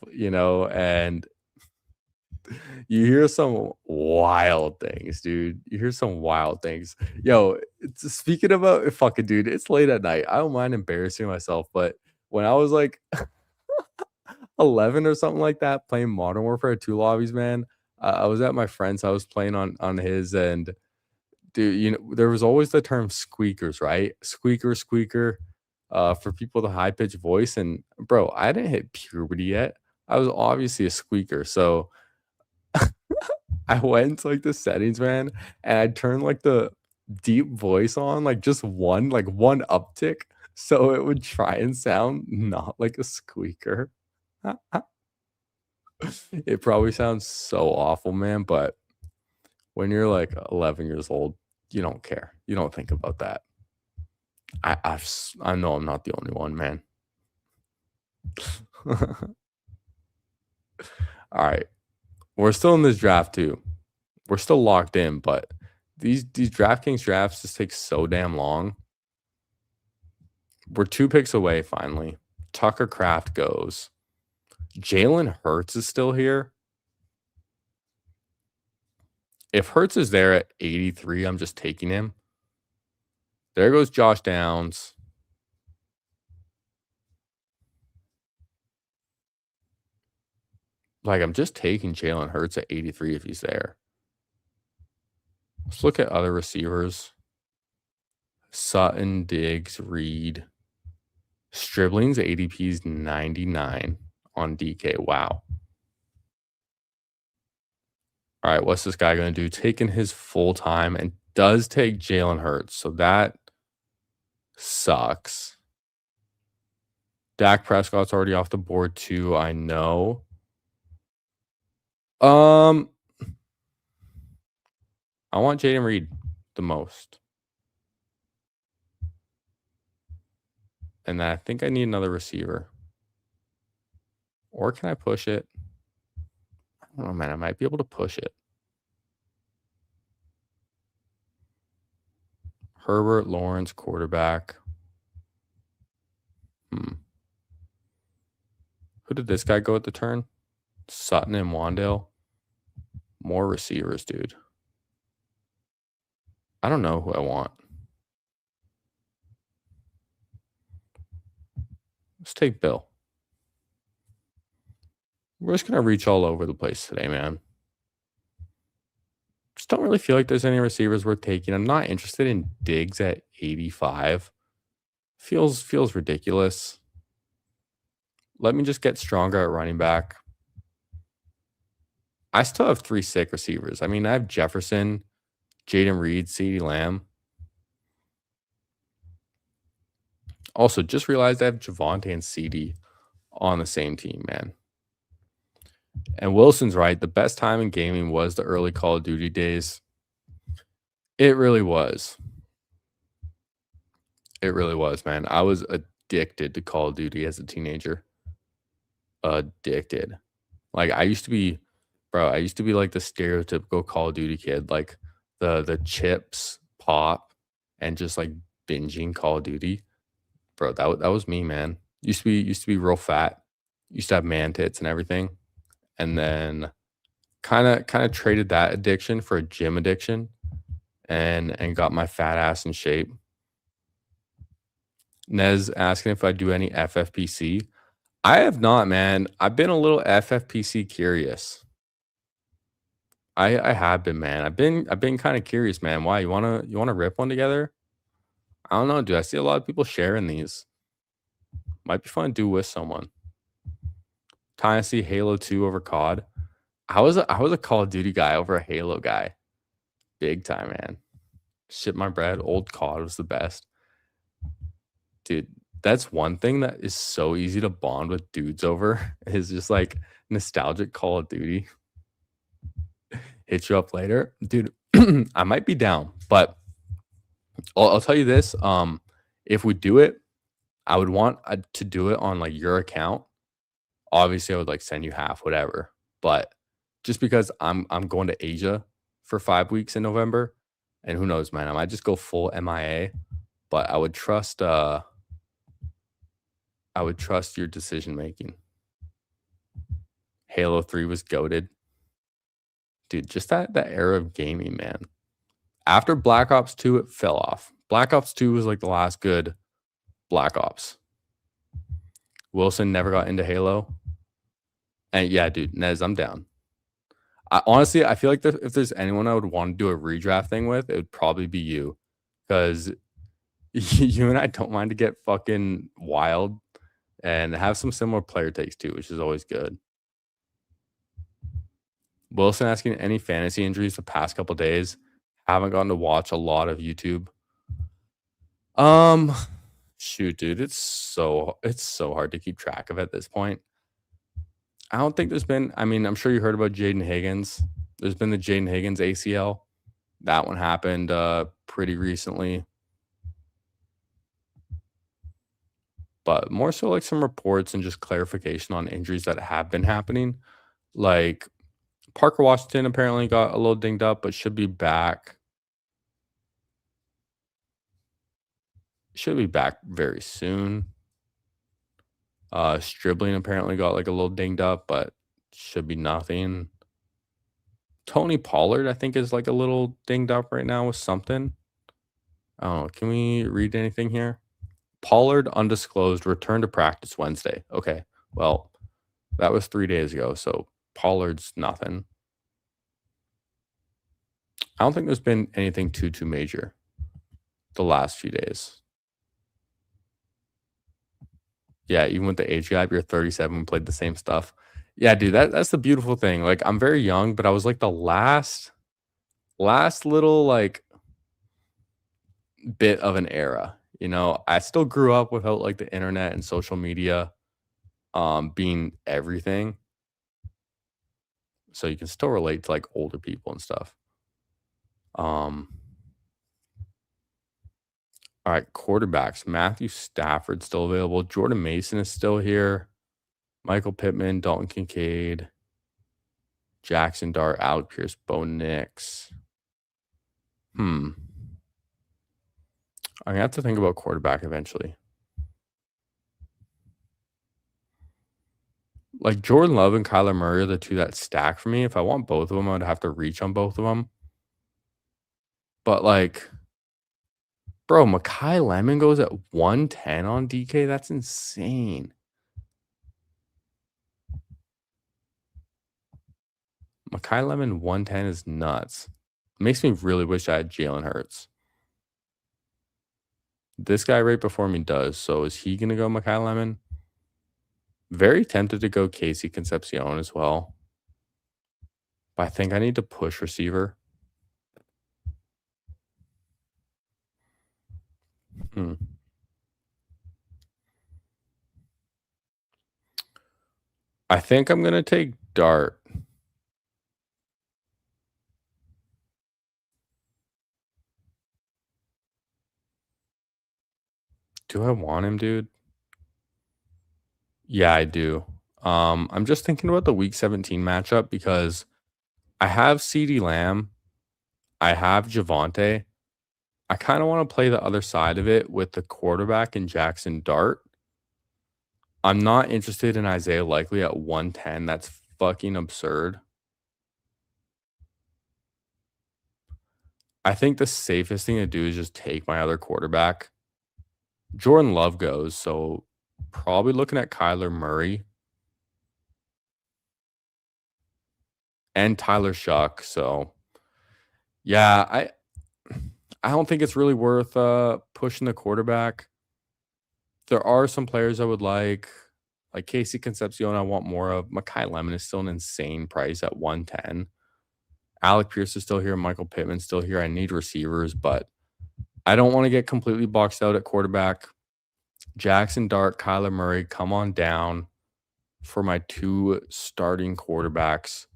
Speaker 1: and you hear some wild things, dude. You hear some wild things. Yo, speaking about fucking dude, it's late at night. I don't mind embarrassing myself, but when I was like 11 or something like that, playing Modern Warfare 2 lobbies, man, I was at my friend's house playing on his, and dude, there was always the term squeakers, right? Squeaker, for people with a high pitched voice. And bro, I didn't hit puberty yet. I was obviously a squeaker, so I went into like the settings, man, and I turned like the deep voice on, like just one uptick, so it would try and sound not like a squeaker. It probably sounds so awful, man, but when you're like 11 years old, you don't care. You don't think about that. I know I'm not the only one, man. All right. We're still in this draft too. We're still locked in, but these DraftKings drafts just take so damn long. We're 2 picks away finally. Tucker Kraft goes. Jalen Hurts is still here. If Hurts is there at 83, I'm just taking him. There goes Josh Downs. Like, I'm just taking Jalen Hurts at 83 if he's there. Let's look at other receivers. Sutton, Diggs, Reed. Stribling's ADP is 99 on DK. Wow. All right, what's this guy going to do? Taking his full time and does take Jalen Hurts. So that sucks. Dak Prescott's already off the board too, I know. I want Jaden Reed the most. And I think I need another receiver. Or can I push it? I don't know, man. I might be able to push it. Herbert, Lawrence, quarterback. Who did this guy go at the turn? Sutton and Wandale. More receivers, dude. I don't know who I want. Let's take Bill. We're just going to reach all over the place today, man. Just don't really feel like there's any receivers worth taking. I'm not interested in Diggs at 85. Feels ridiculous. Let me just get stronger at running back. I still have 3 sick receivers. I mean, I have Jefferson, Jaden Reed, CeeDee Lamb. Also, just realized I have Javonte and CD on the same team, man. And Wilson's right. The best time in gaming was the early Call of Duty days. It really was. It really was, man. I was addicted to Call of Duty as a teenager. Addicted. Like, I used to be like the stereotypical Call of Duty kid, like the chips pop and just like binging Call of Duty. Bro, that was me, man. Used to be real fat. Used to have man tits and everything, and then kinda traded that addiction for a gym addiction and got my fat ass in shape. Nez asking if I do any FFPC. I have not, man. I've been a little FFPC curious. I have been, man. I've been kinda curious, man. Why? You wanna rip one together? I don't know, dude. I see a lot of people sharing these. Might be fun to do with someone. Dynasty Halo 2 over COD. I was a Call of Duty guy over a Halo guy. Big time, man. Shit my bread. Old COD was the best. Dude, that's one thing that is so easy to bond with dudes over is just like nostalgic Call of Duty. Hit you up later. Dude, I might be down, but I'll tell you this. If we do it, I would want to do it on like your account. Obviously, I would like send you half, whatever. But just because I'm going to Asia for 5 weeks in November, and who knows, man, I might just go full MIA. But I would trust your decision making. Halo 3 was goated. Dude, just that era of gaming, man. After Black Ops 2, it fell off. Black Ops 2 was like the last good Black Ops. Wilson never got into Halo. And yeah, dude, Nez, I'm down. Honestly, I feel like if there's anyone I would want to do a redraft thing with, it would probably be you. Because you and I don't mind to get fucking wild and have some similar player takes too, which is always good. Wilson asking any fantasy injuries the past couple days. Haven't gotten to watch a lot of YouTube. Um, Shoot, dude, it's so hard to keep track of at this point. I don't think there's been. I mean, I'm sure you heard about Jaden Higgins. There's been the Jaden Higgins ACL. That one happened pretty recently, but more so like some reports and just clarification on injuries that have been happening. Like Parker Washington apparently got a little dinged up, but should be back. Should be back very soon. Stribling apparently got like a little dinged up, but should be nothing. Tony Pollard, I think, is like a little dinged up right now with something. I don't know. Can we read anything here? Pollard undisclosed return to practice Wednesday. Okay. Well, that was 3 days ago. So Pollard's nothing. I don't think there's been anything too major the last few days. Yeah, even with the age gap, you're 37, we played the same stuff. Yeah, dude, that's the beautiful thing. Like, I'm very young, but I was like the last little like bit of an era. You know, I still grew up without like the internet and social media being everything. So you can still relate to like older people and stuff. Um all right, quarterbacks. Matthew Stafford still available. Jordan Mason is still here. Michael Pittman, Dalton Kincaid, Jackson Dart, Alec Pierce, Bo Nix. I'm gonna have to think about quarterback eventually. Like Jordan Love and Kyler Murray are the two that stack for me. If I want both of them, I'd have to reach on both of them. But like, bro, Makai Lemon goes at 110 on DK. That's insane. Makai Lemon 110 is nuts. Makes me really wish I had Jalen Hurts. This guy right before me does. So is he gonna go Makai Lemon? Very tempted to go Casey Concepcion as well. But I think I need to push receiver. Hmm. I think I'm gonna take Dart. Do I want him, dude? Yeah, I do. I'm just thinking about the week 17 matchup because I have CeeDee Lamb, I have Javonte. I kind of want to play the other side of it with the quarterback and Jackson Dart. I'm not interested in Isaiah Likely at 110. That's fucking absurd. I think the safest thing to do is just take my other quarterback. Jordan Love goes, so probably looking at Kyler Murray and Tyler Shuck. So yeah, I don't think it's really worth pushing the quarterback. There are some players I would like Casey Concepcion. I want more of. Mekhi Lemon is still an insane price at 110. Alec Pierce is still here. Michael Pittman's still here. I need receivers, but I don't want to get completely boxed out at quarterback. Jackson Dart, Kyler Murray, come on down for my two starting quarterbacks.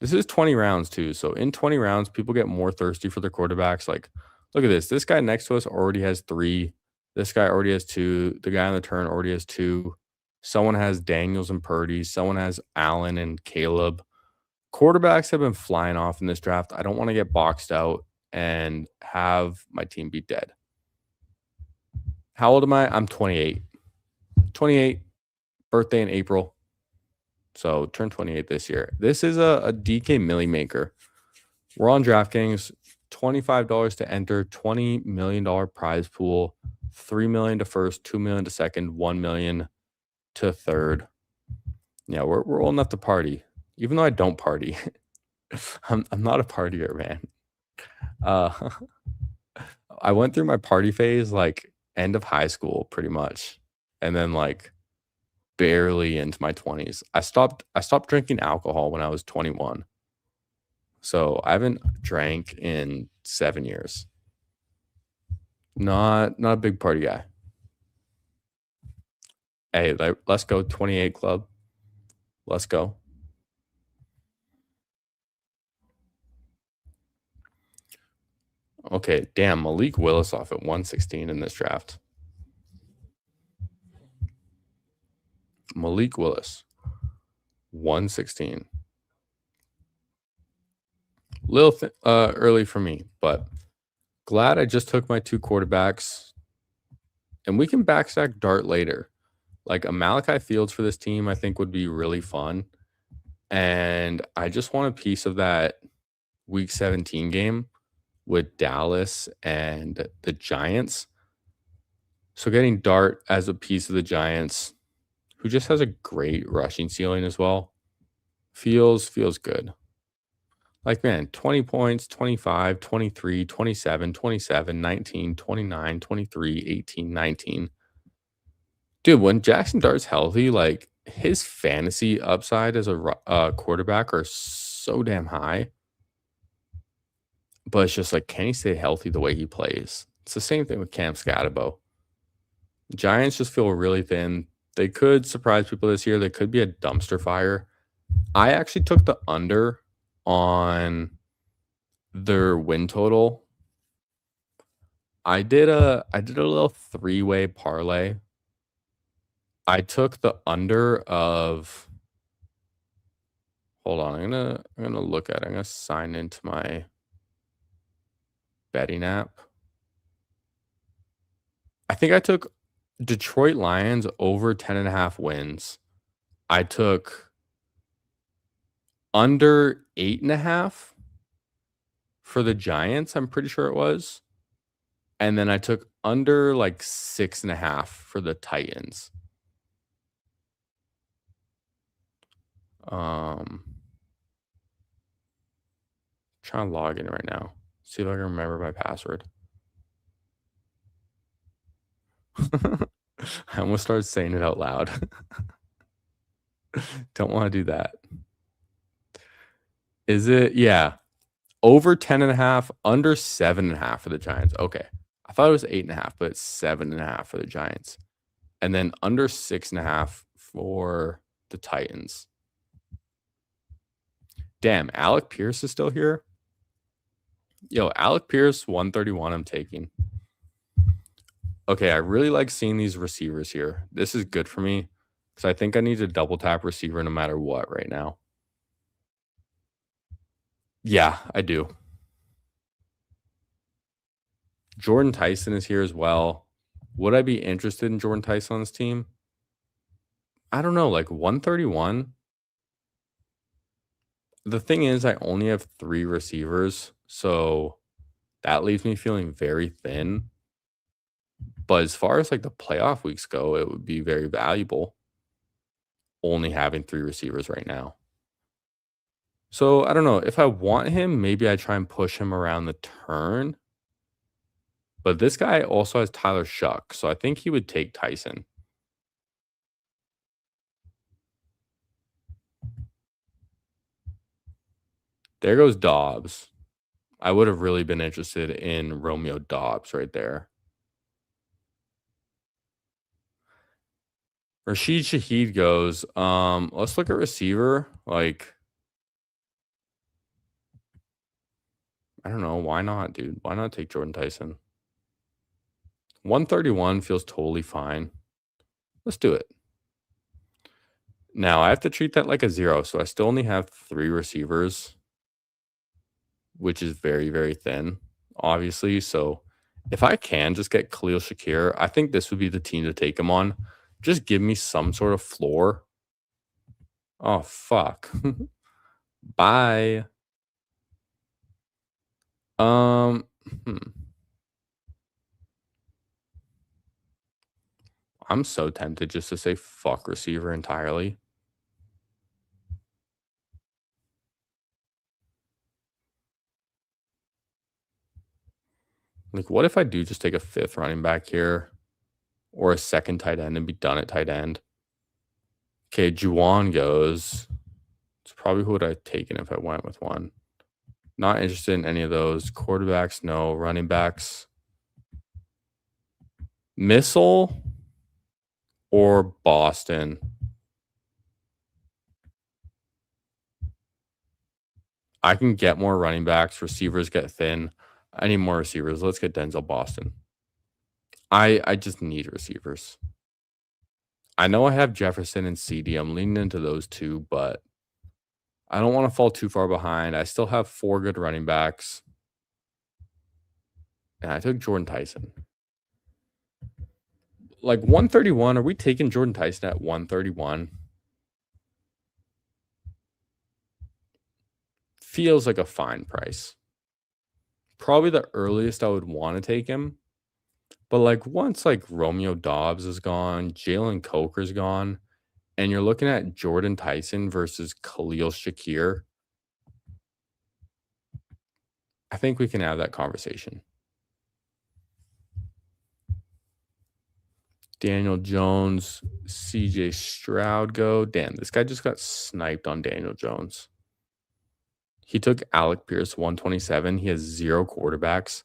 Speaker 1: This is 20 rounds too. So in 20 rounds, people get more thirsty for their quarterbacks. Like, look at this. This guy next to us already has 3. This guy already has 2. The guy on the turn already has 2. Someone has Daniels and Purdy. Someone has Allen and Caleb. Quarterbacks have been flying off in this draft. I don't want to get boxed out and have my team be dead. How old am I? I'm 28. 28, birthday in April. So turn 28 this year. This is a DK Millie Maker. We're on DraftKings. $25 to enter, $20 million prize pool, $3 million to first, $2 million to second, $1 million to third. Yeah, we're old enough to party, even though I don't party. I'm not a partier, man. I went through my party phase like end of high school, pretty much, and then like barely into my 20s. I stopped drinking alcohol when I was 21. So I haven't drank in 7 years. Not a big party guy. Hey, let's go 28 club. Let's go. Okay, damn, Malik Willis off at 116 in this draft. Malik Willis, 116. Little early for me, but glad I just took my 2 quarterbacks. And we can backstack Dart later. Like a Malachi Fields for this team, I think would be really fun. And I just want a piece of that Week 17 game with Dallas and the Giants. So getting Dart as a piece of the Giants, who just has a great rushing ceiling as well, feels good. Like, man, 20 points, 25, 23, 27, 27, 19, 29, 23, 18, 19. Dude, when Jackson Dart's healthy, like his fantasy upside as a quarterback are so damn high. But it's just like, can he stay healthy the way he plays? It's the same thing with Cam Scatterbo. The Giants just feel really thin. They could surprise people this year. They could be a dumpster fire. I actually took the under on their win total. I did a little 3-way parlay. I took the under of. Hold on, I'm gonna look at it. I'm gonna sign into my betting app. I think I took Detroit Lions over 10.5 wins. I took under 8.5 for the Giants, I'm pretty sure it was. And then I took under like 6.5 for the Titans. Trying to log in right now. See if I can remember my password. I almost started saying it out loud. Don't want to do that. Is it? Yeah. Over 10.5, under 7.5 for the Giants. Okay. I thought it was 8.5, but it's 7.5 for the Giants. And then under 6.5 for the Titans. Damn, Alec Pierce is still here. Yo, Alec Pierce, 131 I'm taking. Okay, I really like seeing these receivers here. This is good for me because I think I need a double tap receiver no matter what right now. Yeah, I do. Jordan Tyson is here as well. Would I be interested in Jordan Tyson on this team? I don't know, like 131. The thing is, I only have 3 receivers, so that leaves me feeling very thin. But as far as like the playoff weeks go, it would be very valuable only having 3 receivers right now. So I don't know. If I want him, maybe I try and push him around the turn. But this guy also has Tyler Shuck, so I think he would take Tyson. There goes Dobbs. I would have really been interested in Romeo Dobbs right there. Rashid Shaheed goes. Let's look at receiver. Like, I don't know. Why not, dude? Why not take Jordan Tyson? 131 feels totally fine. Let's do it. Now I have to treat that like a 0, so I still only have 3 receivers, which is very, very thin, obviously. So if I can just get Khalil Shakir, I think this would be the team to take him on. Just give me some sort of floor. Oh, fuck. Bye. Um, hmm. I'm so tempted just to say fuck receiver entirely. Like, what if I do just take a 5th running back here or a 2nd tight end and be done at tight end? Okay, Juwan goes. It's probably who would I have taken if I went with one. Not interested in any of those. Quarterbacks, no. Running backs. Missile or Boston? I can get more running backs. Receivers get thin. I need more receivers. Let's get Denzel Boston. I just need receivers. I know I have Jefferson and CD. I'm leaning into those two, but I don't want to fall too far behind. I still have 4 good running backs. And I took Jordan Tyson. Like 131. Are we taking Jordan Tyson at 131? Feels like a fine price. Probably the earliest I would want to take him. But like once like Romeo Dobbs is gone, Jalen Coker's gone, and you're looking at Jordan Tyson versus Khalil Shakir, I think we can have that conversation. Daniel Jones, CJ Stroud go. Damn, this guy just got sniped on Daniel Jones. He took Alec Pierce 127. He has 0 quarterbacks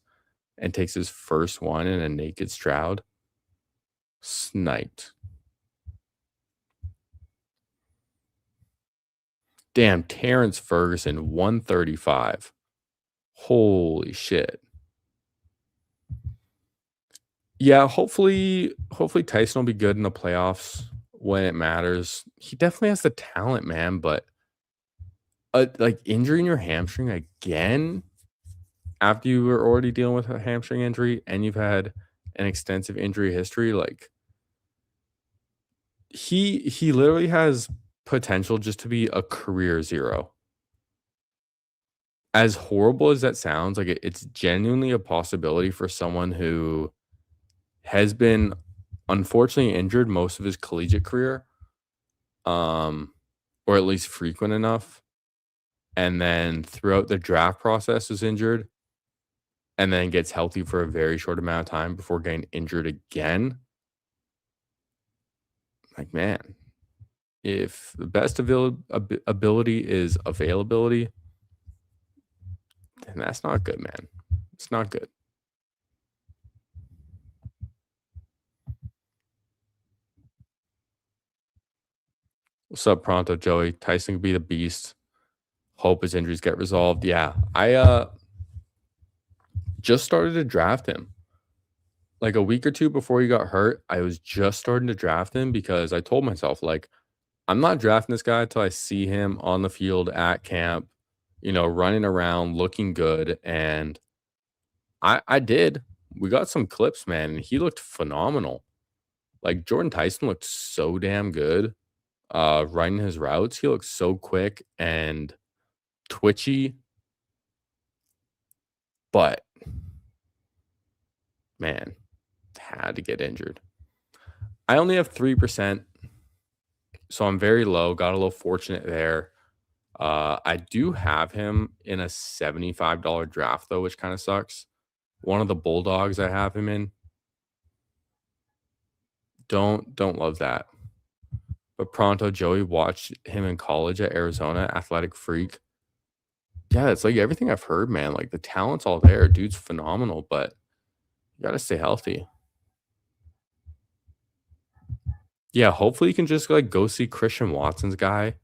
Speaker 1: and takes his first one in a naked Stroud. Sniped. Damn, Terrence Ferguson 135. Holy shit. Yeah, hopefully Tyson will be good in the playoffs when it matters. He definitely has the talent, man, but like injuring your hamstring again after you were already dealing with a hamstring injury and you've had an extensive injury history, like he literally has potential just to be a career 0. As horrible as that sounds, like it's genuinely a possibility for someone who has been unfortunately injured most of his collegiate career, or at least frequent enough, and then throughout the draft process is injured, and then gets healthy for a very short amount of time before getting injured again. Like, man, if the best ability is availability, then that's not good, man. It's not good. What's up, Pronto Joey? Tyson could be the beast. Hope his injuries get resolved. Yeah, I just started to draft him. Like a week or 2 before he got hurt, I was just starting to draft him because I told myself, like, I'm not drafting this guy until I see him on the field at camp, running around, looking good. And I did. We got some clips, man, and he looked phenomenal. Like Jordan Tyson looked so damn good. running his routes. He looks so quick and twitchy, but man, had to get injured. I only have 3%, so I'm very low. Got a little fortunate there. I do have him in a $75 draft though, which kind of sucks. One of the Bulldogs I have him in. Don't love that. But Pronto Joey watched him in college at Arizona, athletic freak. Yeah, it's like everything I've heard, man. Like the talent's all there. Dude's phenomenal, but you gotta stay healthy. Yeah, hopefully you can just like go see Christian Watson's guy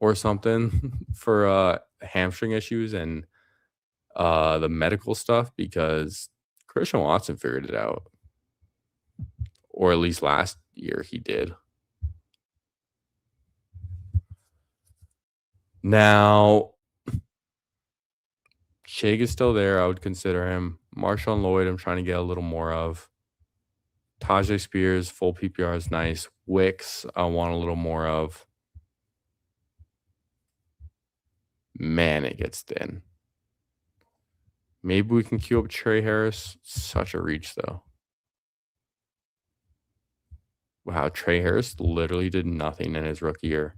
Speaker 1: or something for hamstring issues and the medical stuff because Christian Watson figured it out. Or at least last year he did. Now, Shake is still there. I would consider him. Marshawn Lloyd, I'm trying to get a little more of. Tajay Spears, full PPR is nice. Wicks, I want a little more of. Man, it gets thin. Maybe we can queue up Trey Harris. Such a reach, though. Wow, Trey Harris literally did nothing in his rookie year.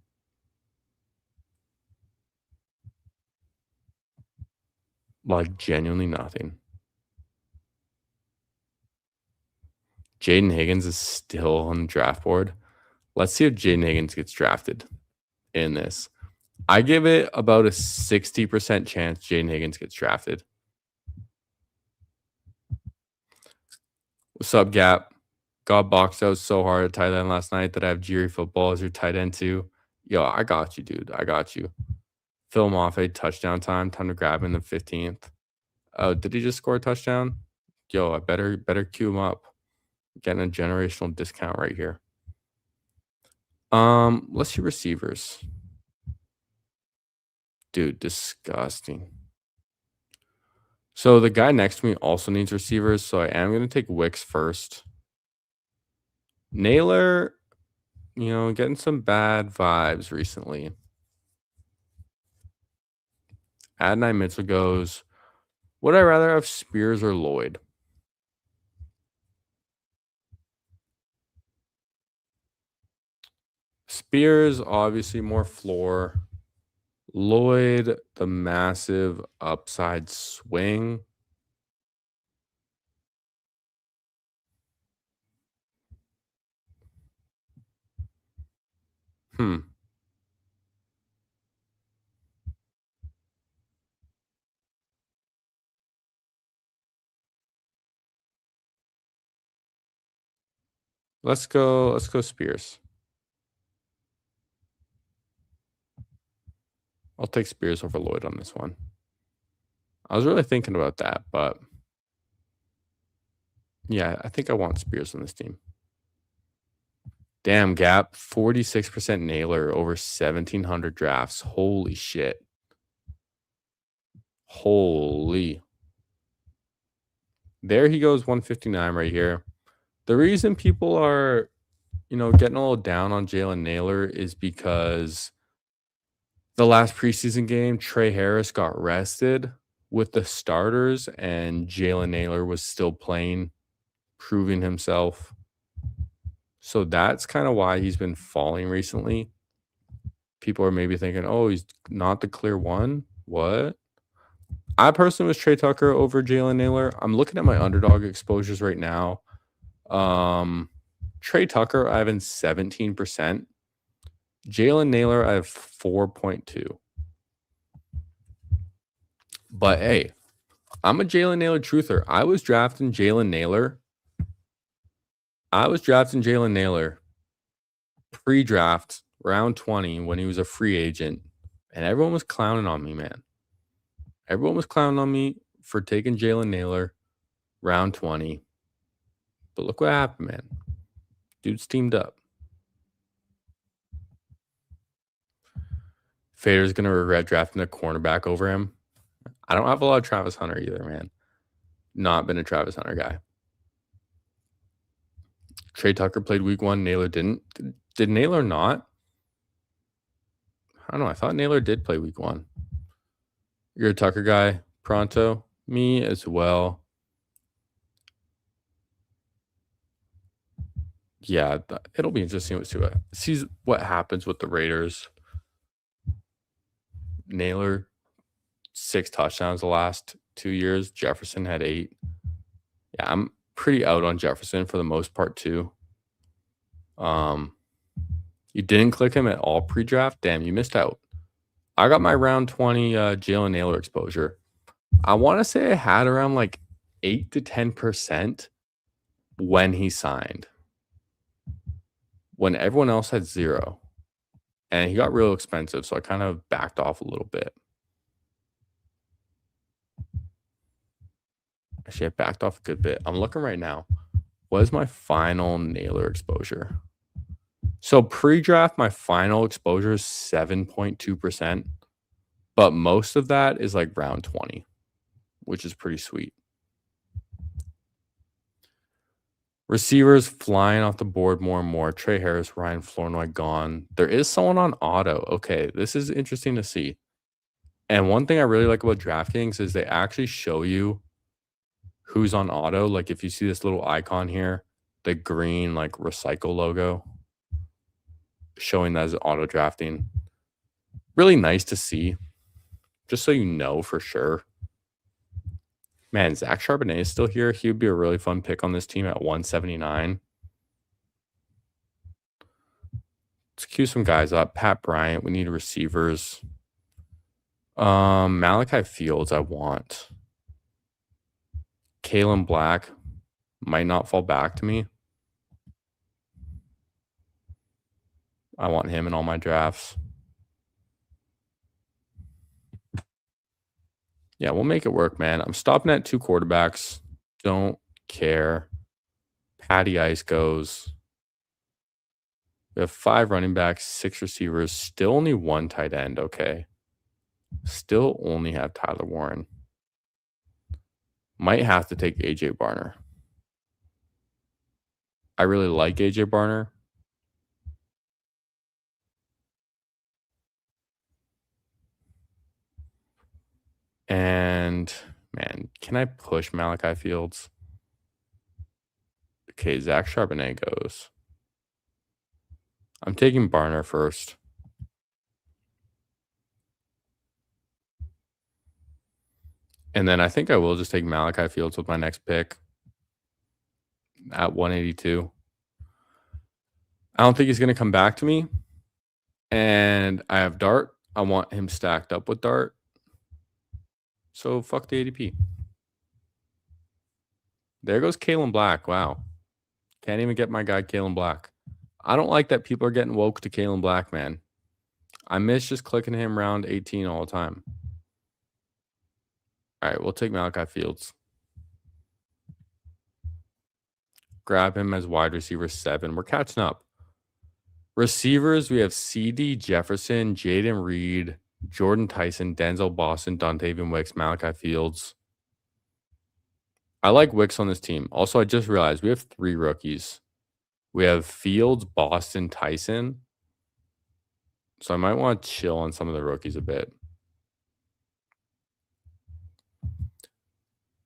Speaker 1: Like, genuinely nothing. Jaden Higgins is still on the draft board. Let's see if Jaden Higgins gets drafted in this. I give it about a 60% chance Jaden Higgins gets drafted. What's up, Gap? Got boxed out so hard at tight end last night that I have Jerry Football as your tight end too. Yo, I got you, dude. I got you. Phil Moffitt, touchdown time. Time to grab him in the 15th. Oh, did he just score a touchdown? Yo, I better queue him up. Getting a generational discount right here. Let's see receivers. Dude, disgusting. So the guy next to me also needs receivers, so I am going to take Wicks first. Naylor, getting some bad vibes recently. Adonai Mitchell goes. Would I rather have Spears or Lloyd? Spears, obviously more floor. Lloyd, the massive upside swing. Let's go Spears. I'll take Spears over Lloyd on this one. I was really thinking about that, but yeah, I think I want Spears on this team. Damn, Gap, 46% Naylor over 1,700 drafts. Holy shit. Holy. There he goes, 159 right here. The reason people are, getting a little down on Jalen Naylor is because the last preseason game, Trey Harris got rested with the starters, and Jalen Naylor was still playing, proving himself. So that's kind of why he's been falling recently. People are maybe thinking, oh, he's not the clear one. What? I personally was Trey Tucker over Jalen Naylor. I'm looking at my underdog exposures right now. Trey Tucker, I have in 17%. Jalen Naylor, I have 4.2. But hey, I'm a Jalen Naylor truther. I was drafting Jalen Naylor pre-draft, round 20, when he was a free agent, and everyone was clowning on me, man. Everyone was clowning on me for taking Jalen Naylor round 20. But look what happened, man. Dude's teamed up. Fader's going to regret drafting a cornerback over him. I don't have a lot of Travis Hunter either, man. Not been a Travis Hunter guy. Trey Tucker played week 1. Naylor didn't. Did Naylor not? I don't know. I thought Naylor did play week 1. You're a Tucker guy, pronto. Me as well. Yeah, it'll be interesting to see what happens with the Raiders. Naylor, 6 touchdowns the last 2 years. Jefferson had 8. Yeah, I'm pretty out on Jefferson for the most part too. You didn't click him at all pre-draft? Damn, you missed out. I got my round 20 Jalen Naylor exposure. I want to say I had around like 8 to 10% when he signed. When everyone else had 0. And he got real expensive, so I kind of backed off a little bit. Actually, I backed off a good bit. I'm looking right now. What is my final Naylor exposure? So pre-draft, my final exposure is 7.2%. But most of that is like round 20, which is pretty sweet. Receivers flying off the board more and more. Trey Harris, Ryan Flournoy gone. There is someone on auto. Okay, this is interesting to see. And one thing I really like about DraftKings is they actually show you who's on auto. Like if you see this little icon here, the green like recycle logo, showing that as auto drafting. Really nice to see. Just so you know for sure. Man, Zach Charbonnet is still here. He would be a really fun pick on this team at 179. Let's queue some guys up. Pat Bryant, we need receivers. Malachi Fields, I want. Kalen Black might not fall back to me. I want him in all my drafts. Yeah, we'll make it work, man. I'm stopping at 2 quarterbacks. Don't care. Patty Ice goes. We have 5 running backs, 6 receivers. Still only 1 tight end. Okay. Still only have Tyler Warren. Might have to take AJ Barner. I really like AJ Barner. And, man, can I push Malachi Fields? Okay, Zach Charbonnet goes. I'm taking Barner first. And then I think I will just take Malachi Fields with my next pick at 182. I don't think he's going to come back to me. And I have Dart. I want him stacked up with Dart. So fuck the ADP. There goes Kalen Black. Wow. Can't even get my guy Kalen Black. I don't like that people are getting woke to Kalen Black, man. I miss just clicking him round 18 all the time. All right, we'll take Malachi Fields. Grab him as wide receiver 7. We're catching up. Receivers, we have CD Jefferson, Jaden Reed, Jordan Tyson, Denzel Boston, Dontavian Wicks, Malachi Fields. I like Wicks on this team. Also, I just realized we have 3 rookies. We have Fields, Boston, Tyson. So I might want to chill on some of the rookies a bit.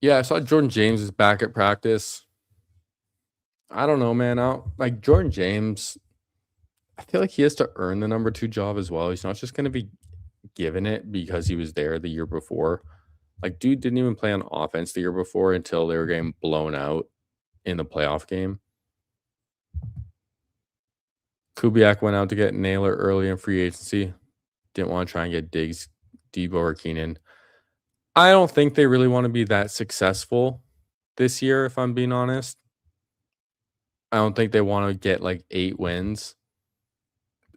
Speaker 1: Yeah, I saw Jordan James is back at practice. I don't know, man. Like Jordan James, I feel like he has to earn the number 2 job as well. He's not just going to be given it because he was there the year before. Like, dude didn't even play on offense the year before until they were getting blown out in the playoff game. Kubiak went out to get Naylor early in free agency. Didn't want to try and get Diggs, Debo, or Keenan. I don't think they really want to be that successful this year, if I'm being honest. I don't think they want to get like 8 wins.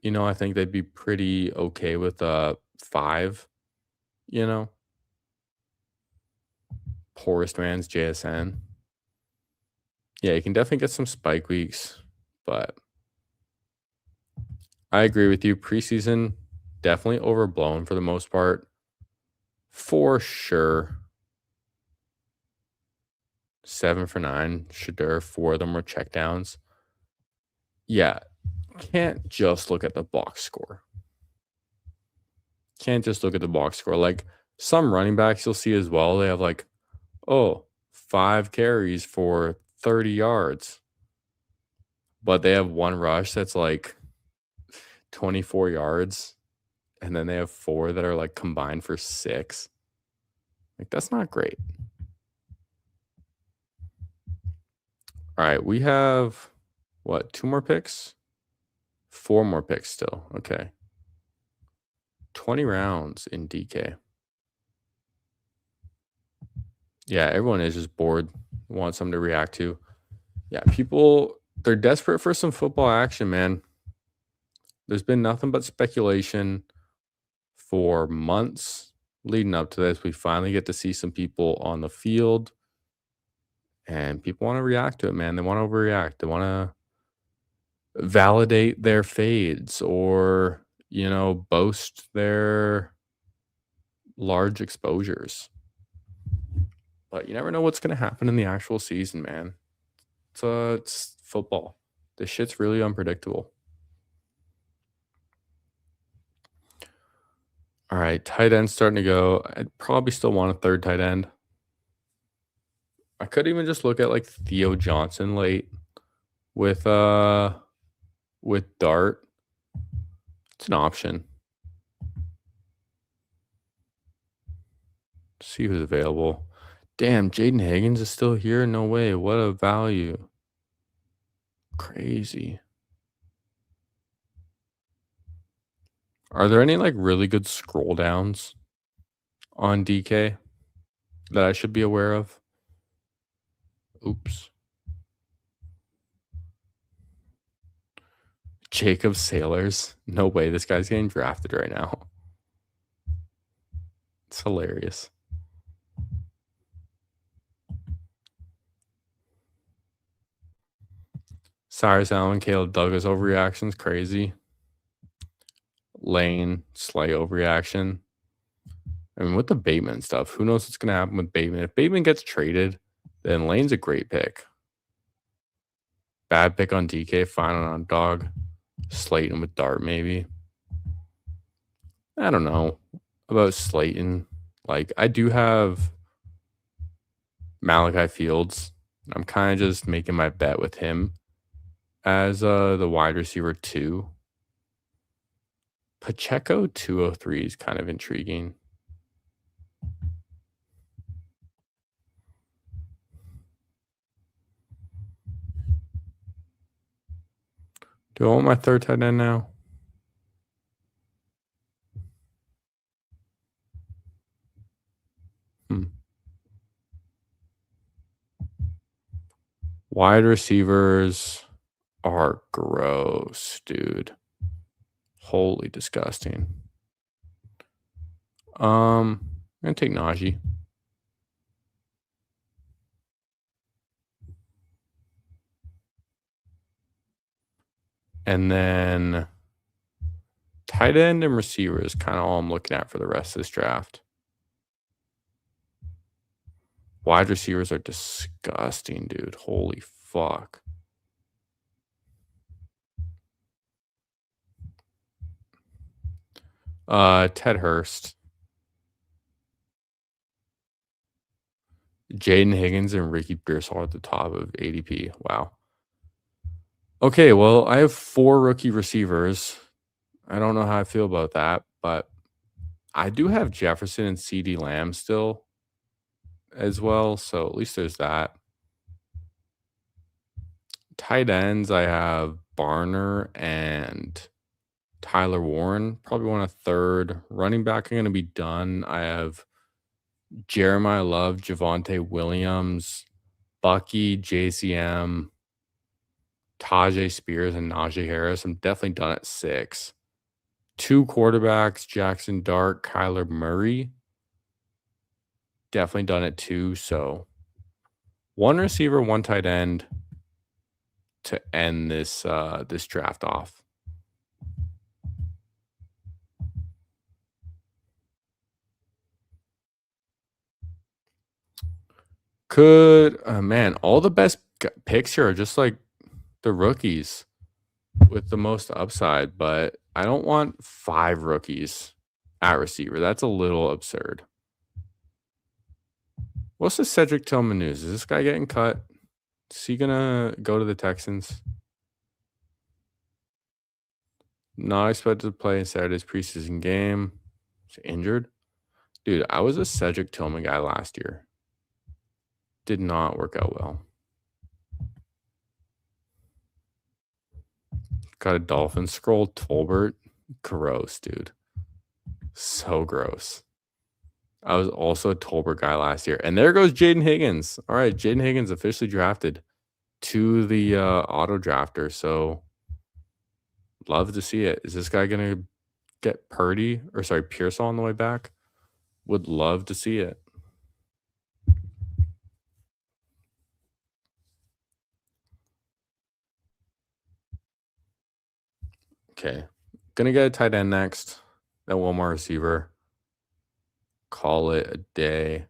Speaker 1: You know, I think they'd be pretty okay with 5, you know. Poorest man's JSN. Yeah, you can definitely get some spike weeks, but I agree with you. Preseason, definitely overblown for the most part. For sure. 7 for 9. Shadur, 4 of them were checkdowns. Yeah, can't just look at the box score. Can't just look at the box score. Like some running backs you'll see as well, they have like, oh, 5 carries for 30 yards, but they have one rush that's like 24 yards, and then they have 4 that are like combined for 6. Like that's not great. All right, we have what, 2 more picks? 4 more picks still. Okay. 20 rounds in DK. Yeah, everyone is just bored, wants something to react to. Yeah, people, they're desperate for some football action, man. There's been nothing but speculation for months leading up to this. We finally get to see some people on the field, and people want to react to it, man. They want to overreact. They want to validate their fades or, boast their large exposures. But you never know what's going to happen in the actual season, man. It's football. This shit's really unpredictable. All right, tight end starting to go. I'd probably still want a third tight end. I could even just look at like Theo Johnson late with Dart. It's an option. See who's available. Damn, Jaden Higgins is still here? No way. What a value. Crazy. Are there any like really good scroll downs on DK that I should be aware of? Oops. Jacob Sailors. No way. This guy's getting drafted right now. It's hilarious. Cyrus Allen, Caleb Douglas overreactions, crazy. Lane, slight overreaction. I mean, with the Bateman stuff, who knows what's going to happen with Bateman? If Bateman gets traded, then Lane's a great pick. Bad pick on DK, fine on Dog. Slayton with Dart, maybe. I don't know about Slayton. Like, I do have Malachi Fields. I'm kind of just making my bet with him as the wide receiver 2. Pacheco 203 is kind of intriguing. Do I want my third tight end now? Wide receivers are gross, dude. Holy disgusting. I'm gonna take Najee. And then tight end and receiver is kind of all I'm looking at for the rest of this draft. Wide receivers are disgusting, dude. Holy fuck. Ted Hurst. Jaden Higgins and Ricky Pearsall at the top of ADP. Wow. Okay, well, I have 4 rookie receivers. I don't know how I feel about that, but I do have Jefferson and CeeDee Lamb still as well, so at least there's that. Tight ends, I have Barner and Tyler Warren. Probably want a third. Running back, I'm going to be done. I have Jeremiah Love, Javonte Williams, Bucky, JCM, Tajay Spears, and Najee Harris. I'm definitely done at 6. 2 quarterbacks, Jackson Dart, Kyler Murray. Definitely done at 2. So 1 receiver, 1 tight end to end this this draft off. Man, all the best picks here are just like the rookies with the most upside, but I don't want 5 rookies at receiver. That's a little absurd. What's the Cedric Tillman news? Is this guy getting cut? Is he going to go to the Texans? Not expected to play in Saturday's preseason game. He's injured. Dude, I was a Cedric Tillman guy last year. Did not work out well. Got a Dolphin scroll. Tolbert. Gross, dude. So gross. I was also a Tolbert guy last year. And there goes Jaden Higgins. All right, Jaden Higgins officially drafted to the auto drafter. So love to see it. Is this guy going to get Pearsall on the way back? Would love to see it. Okay. Gonna get a tight end next. Then one more receiver. Call it a day.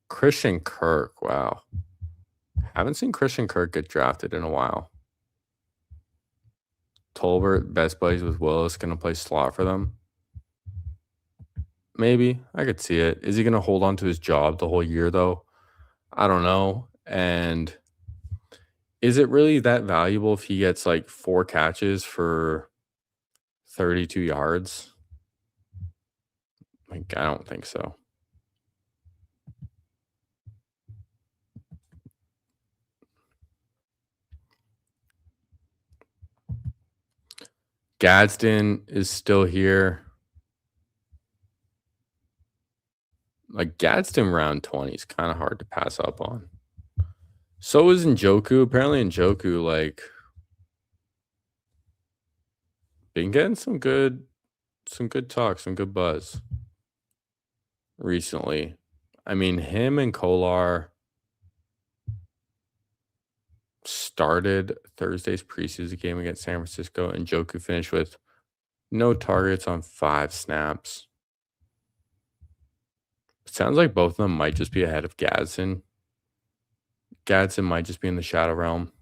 Speaker 1: Christian Kirk. Wow. Haven't seen Christian Kirk get drafted in a while. Tolbert, best buddies with Willis, gonna play slot for them. Maybe. I could see it. Is he gonna hold on to his job the whole year though? I don't know. And is it really that valuable if he gets like 4 catches for 32 yards? Like, I don't think so. Gadsden is still here. Like, Gadsden round 20 is kind of hard to pass up on. So is Njoku. Apparently Njoku, like, been getting some good talk, some good buzz recently. I mean, him and Kolar started Thursday's preseason game against San Francisco, and Njoku finished with no targets on 5 snaps. Sounds like both of them might just be ahead of Gadsden. Gadsden might just be in the shadow realm.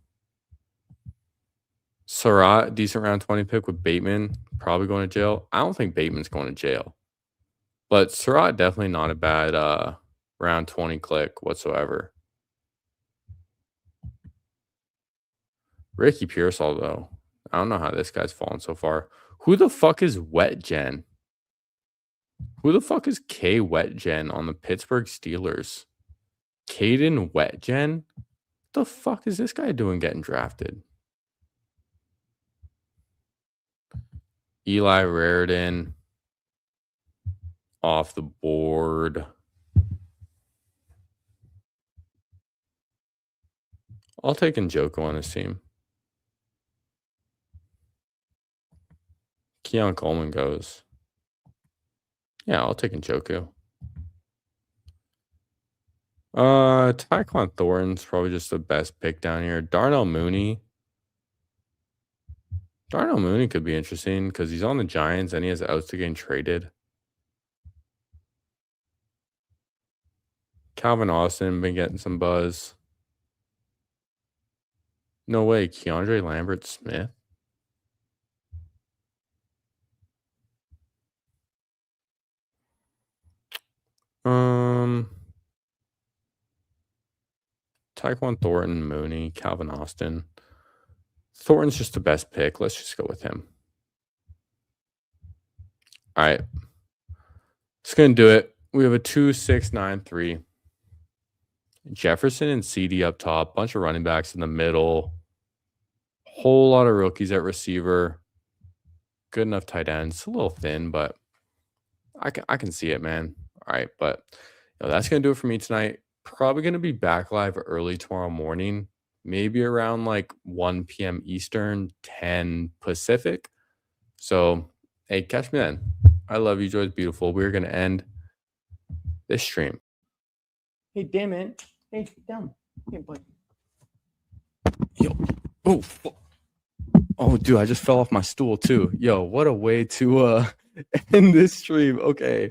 Speaker 1: Surratt, decent round 20 pick with Bateman, probably going to jail. I don't think Bateman's going to jail. But Surratt, definitely not a bad round 20 click whatsoever. Ricky Pearsall, though. I don't know how this guy's fallen so far. Who the fuck is Wet Gen? Who the fuck is K Wet Gen on the Pittsburgh Steelers? Caden Wet Gen? What the fuck is this guy doing getting drafted? Eli Raridan off the board. I'll take Njoku on his team. Keon Coleman goes. Yeah, I'll take Njoku. Tyquan Thornton's probably just the best pick down here. Darnell Mooney. Darnell Mooney could be interesting because he's on the Giants and he has outs to getting traded. Calvin Austin been getting some buzz. No way, Keandre Lambert Smith. Tyquan Thornton, Mooney, Calvin Austin. Thornton's just the best pick. Let's just go with him. All right. It's going to do it. We have a 2-6-9-3. Jefferson and CD up top. Bunch of running backs in the middle. Whole lot of rookies at receiver. Good enough tight ends. It's a little thin, but I can see it, man. All right, but that's going to do it for me tonight. Probably going to be back live early tomorrow morning, maybe around like 1 p.m. Eastern, 10 Pacific. So, hey, catch me then. I love you, Joy's beautiful. We're going to end this stream. Hey, damn it. Hey, sit down. Hey, buddy. Yo. Oh, dude, I just fell off my stool too. Yo, what a way to end this stream. Okay.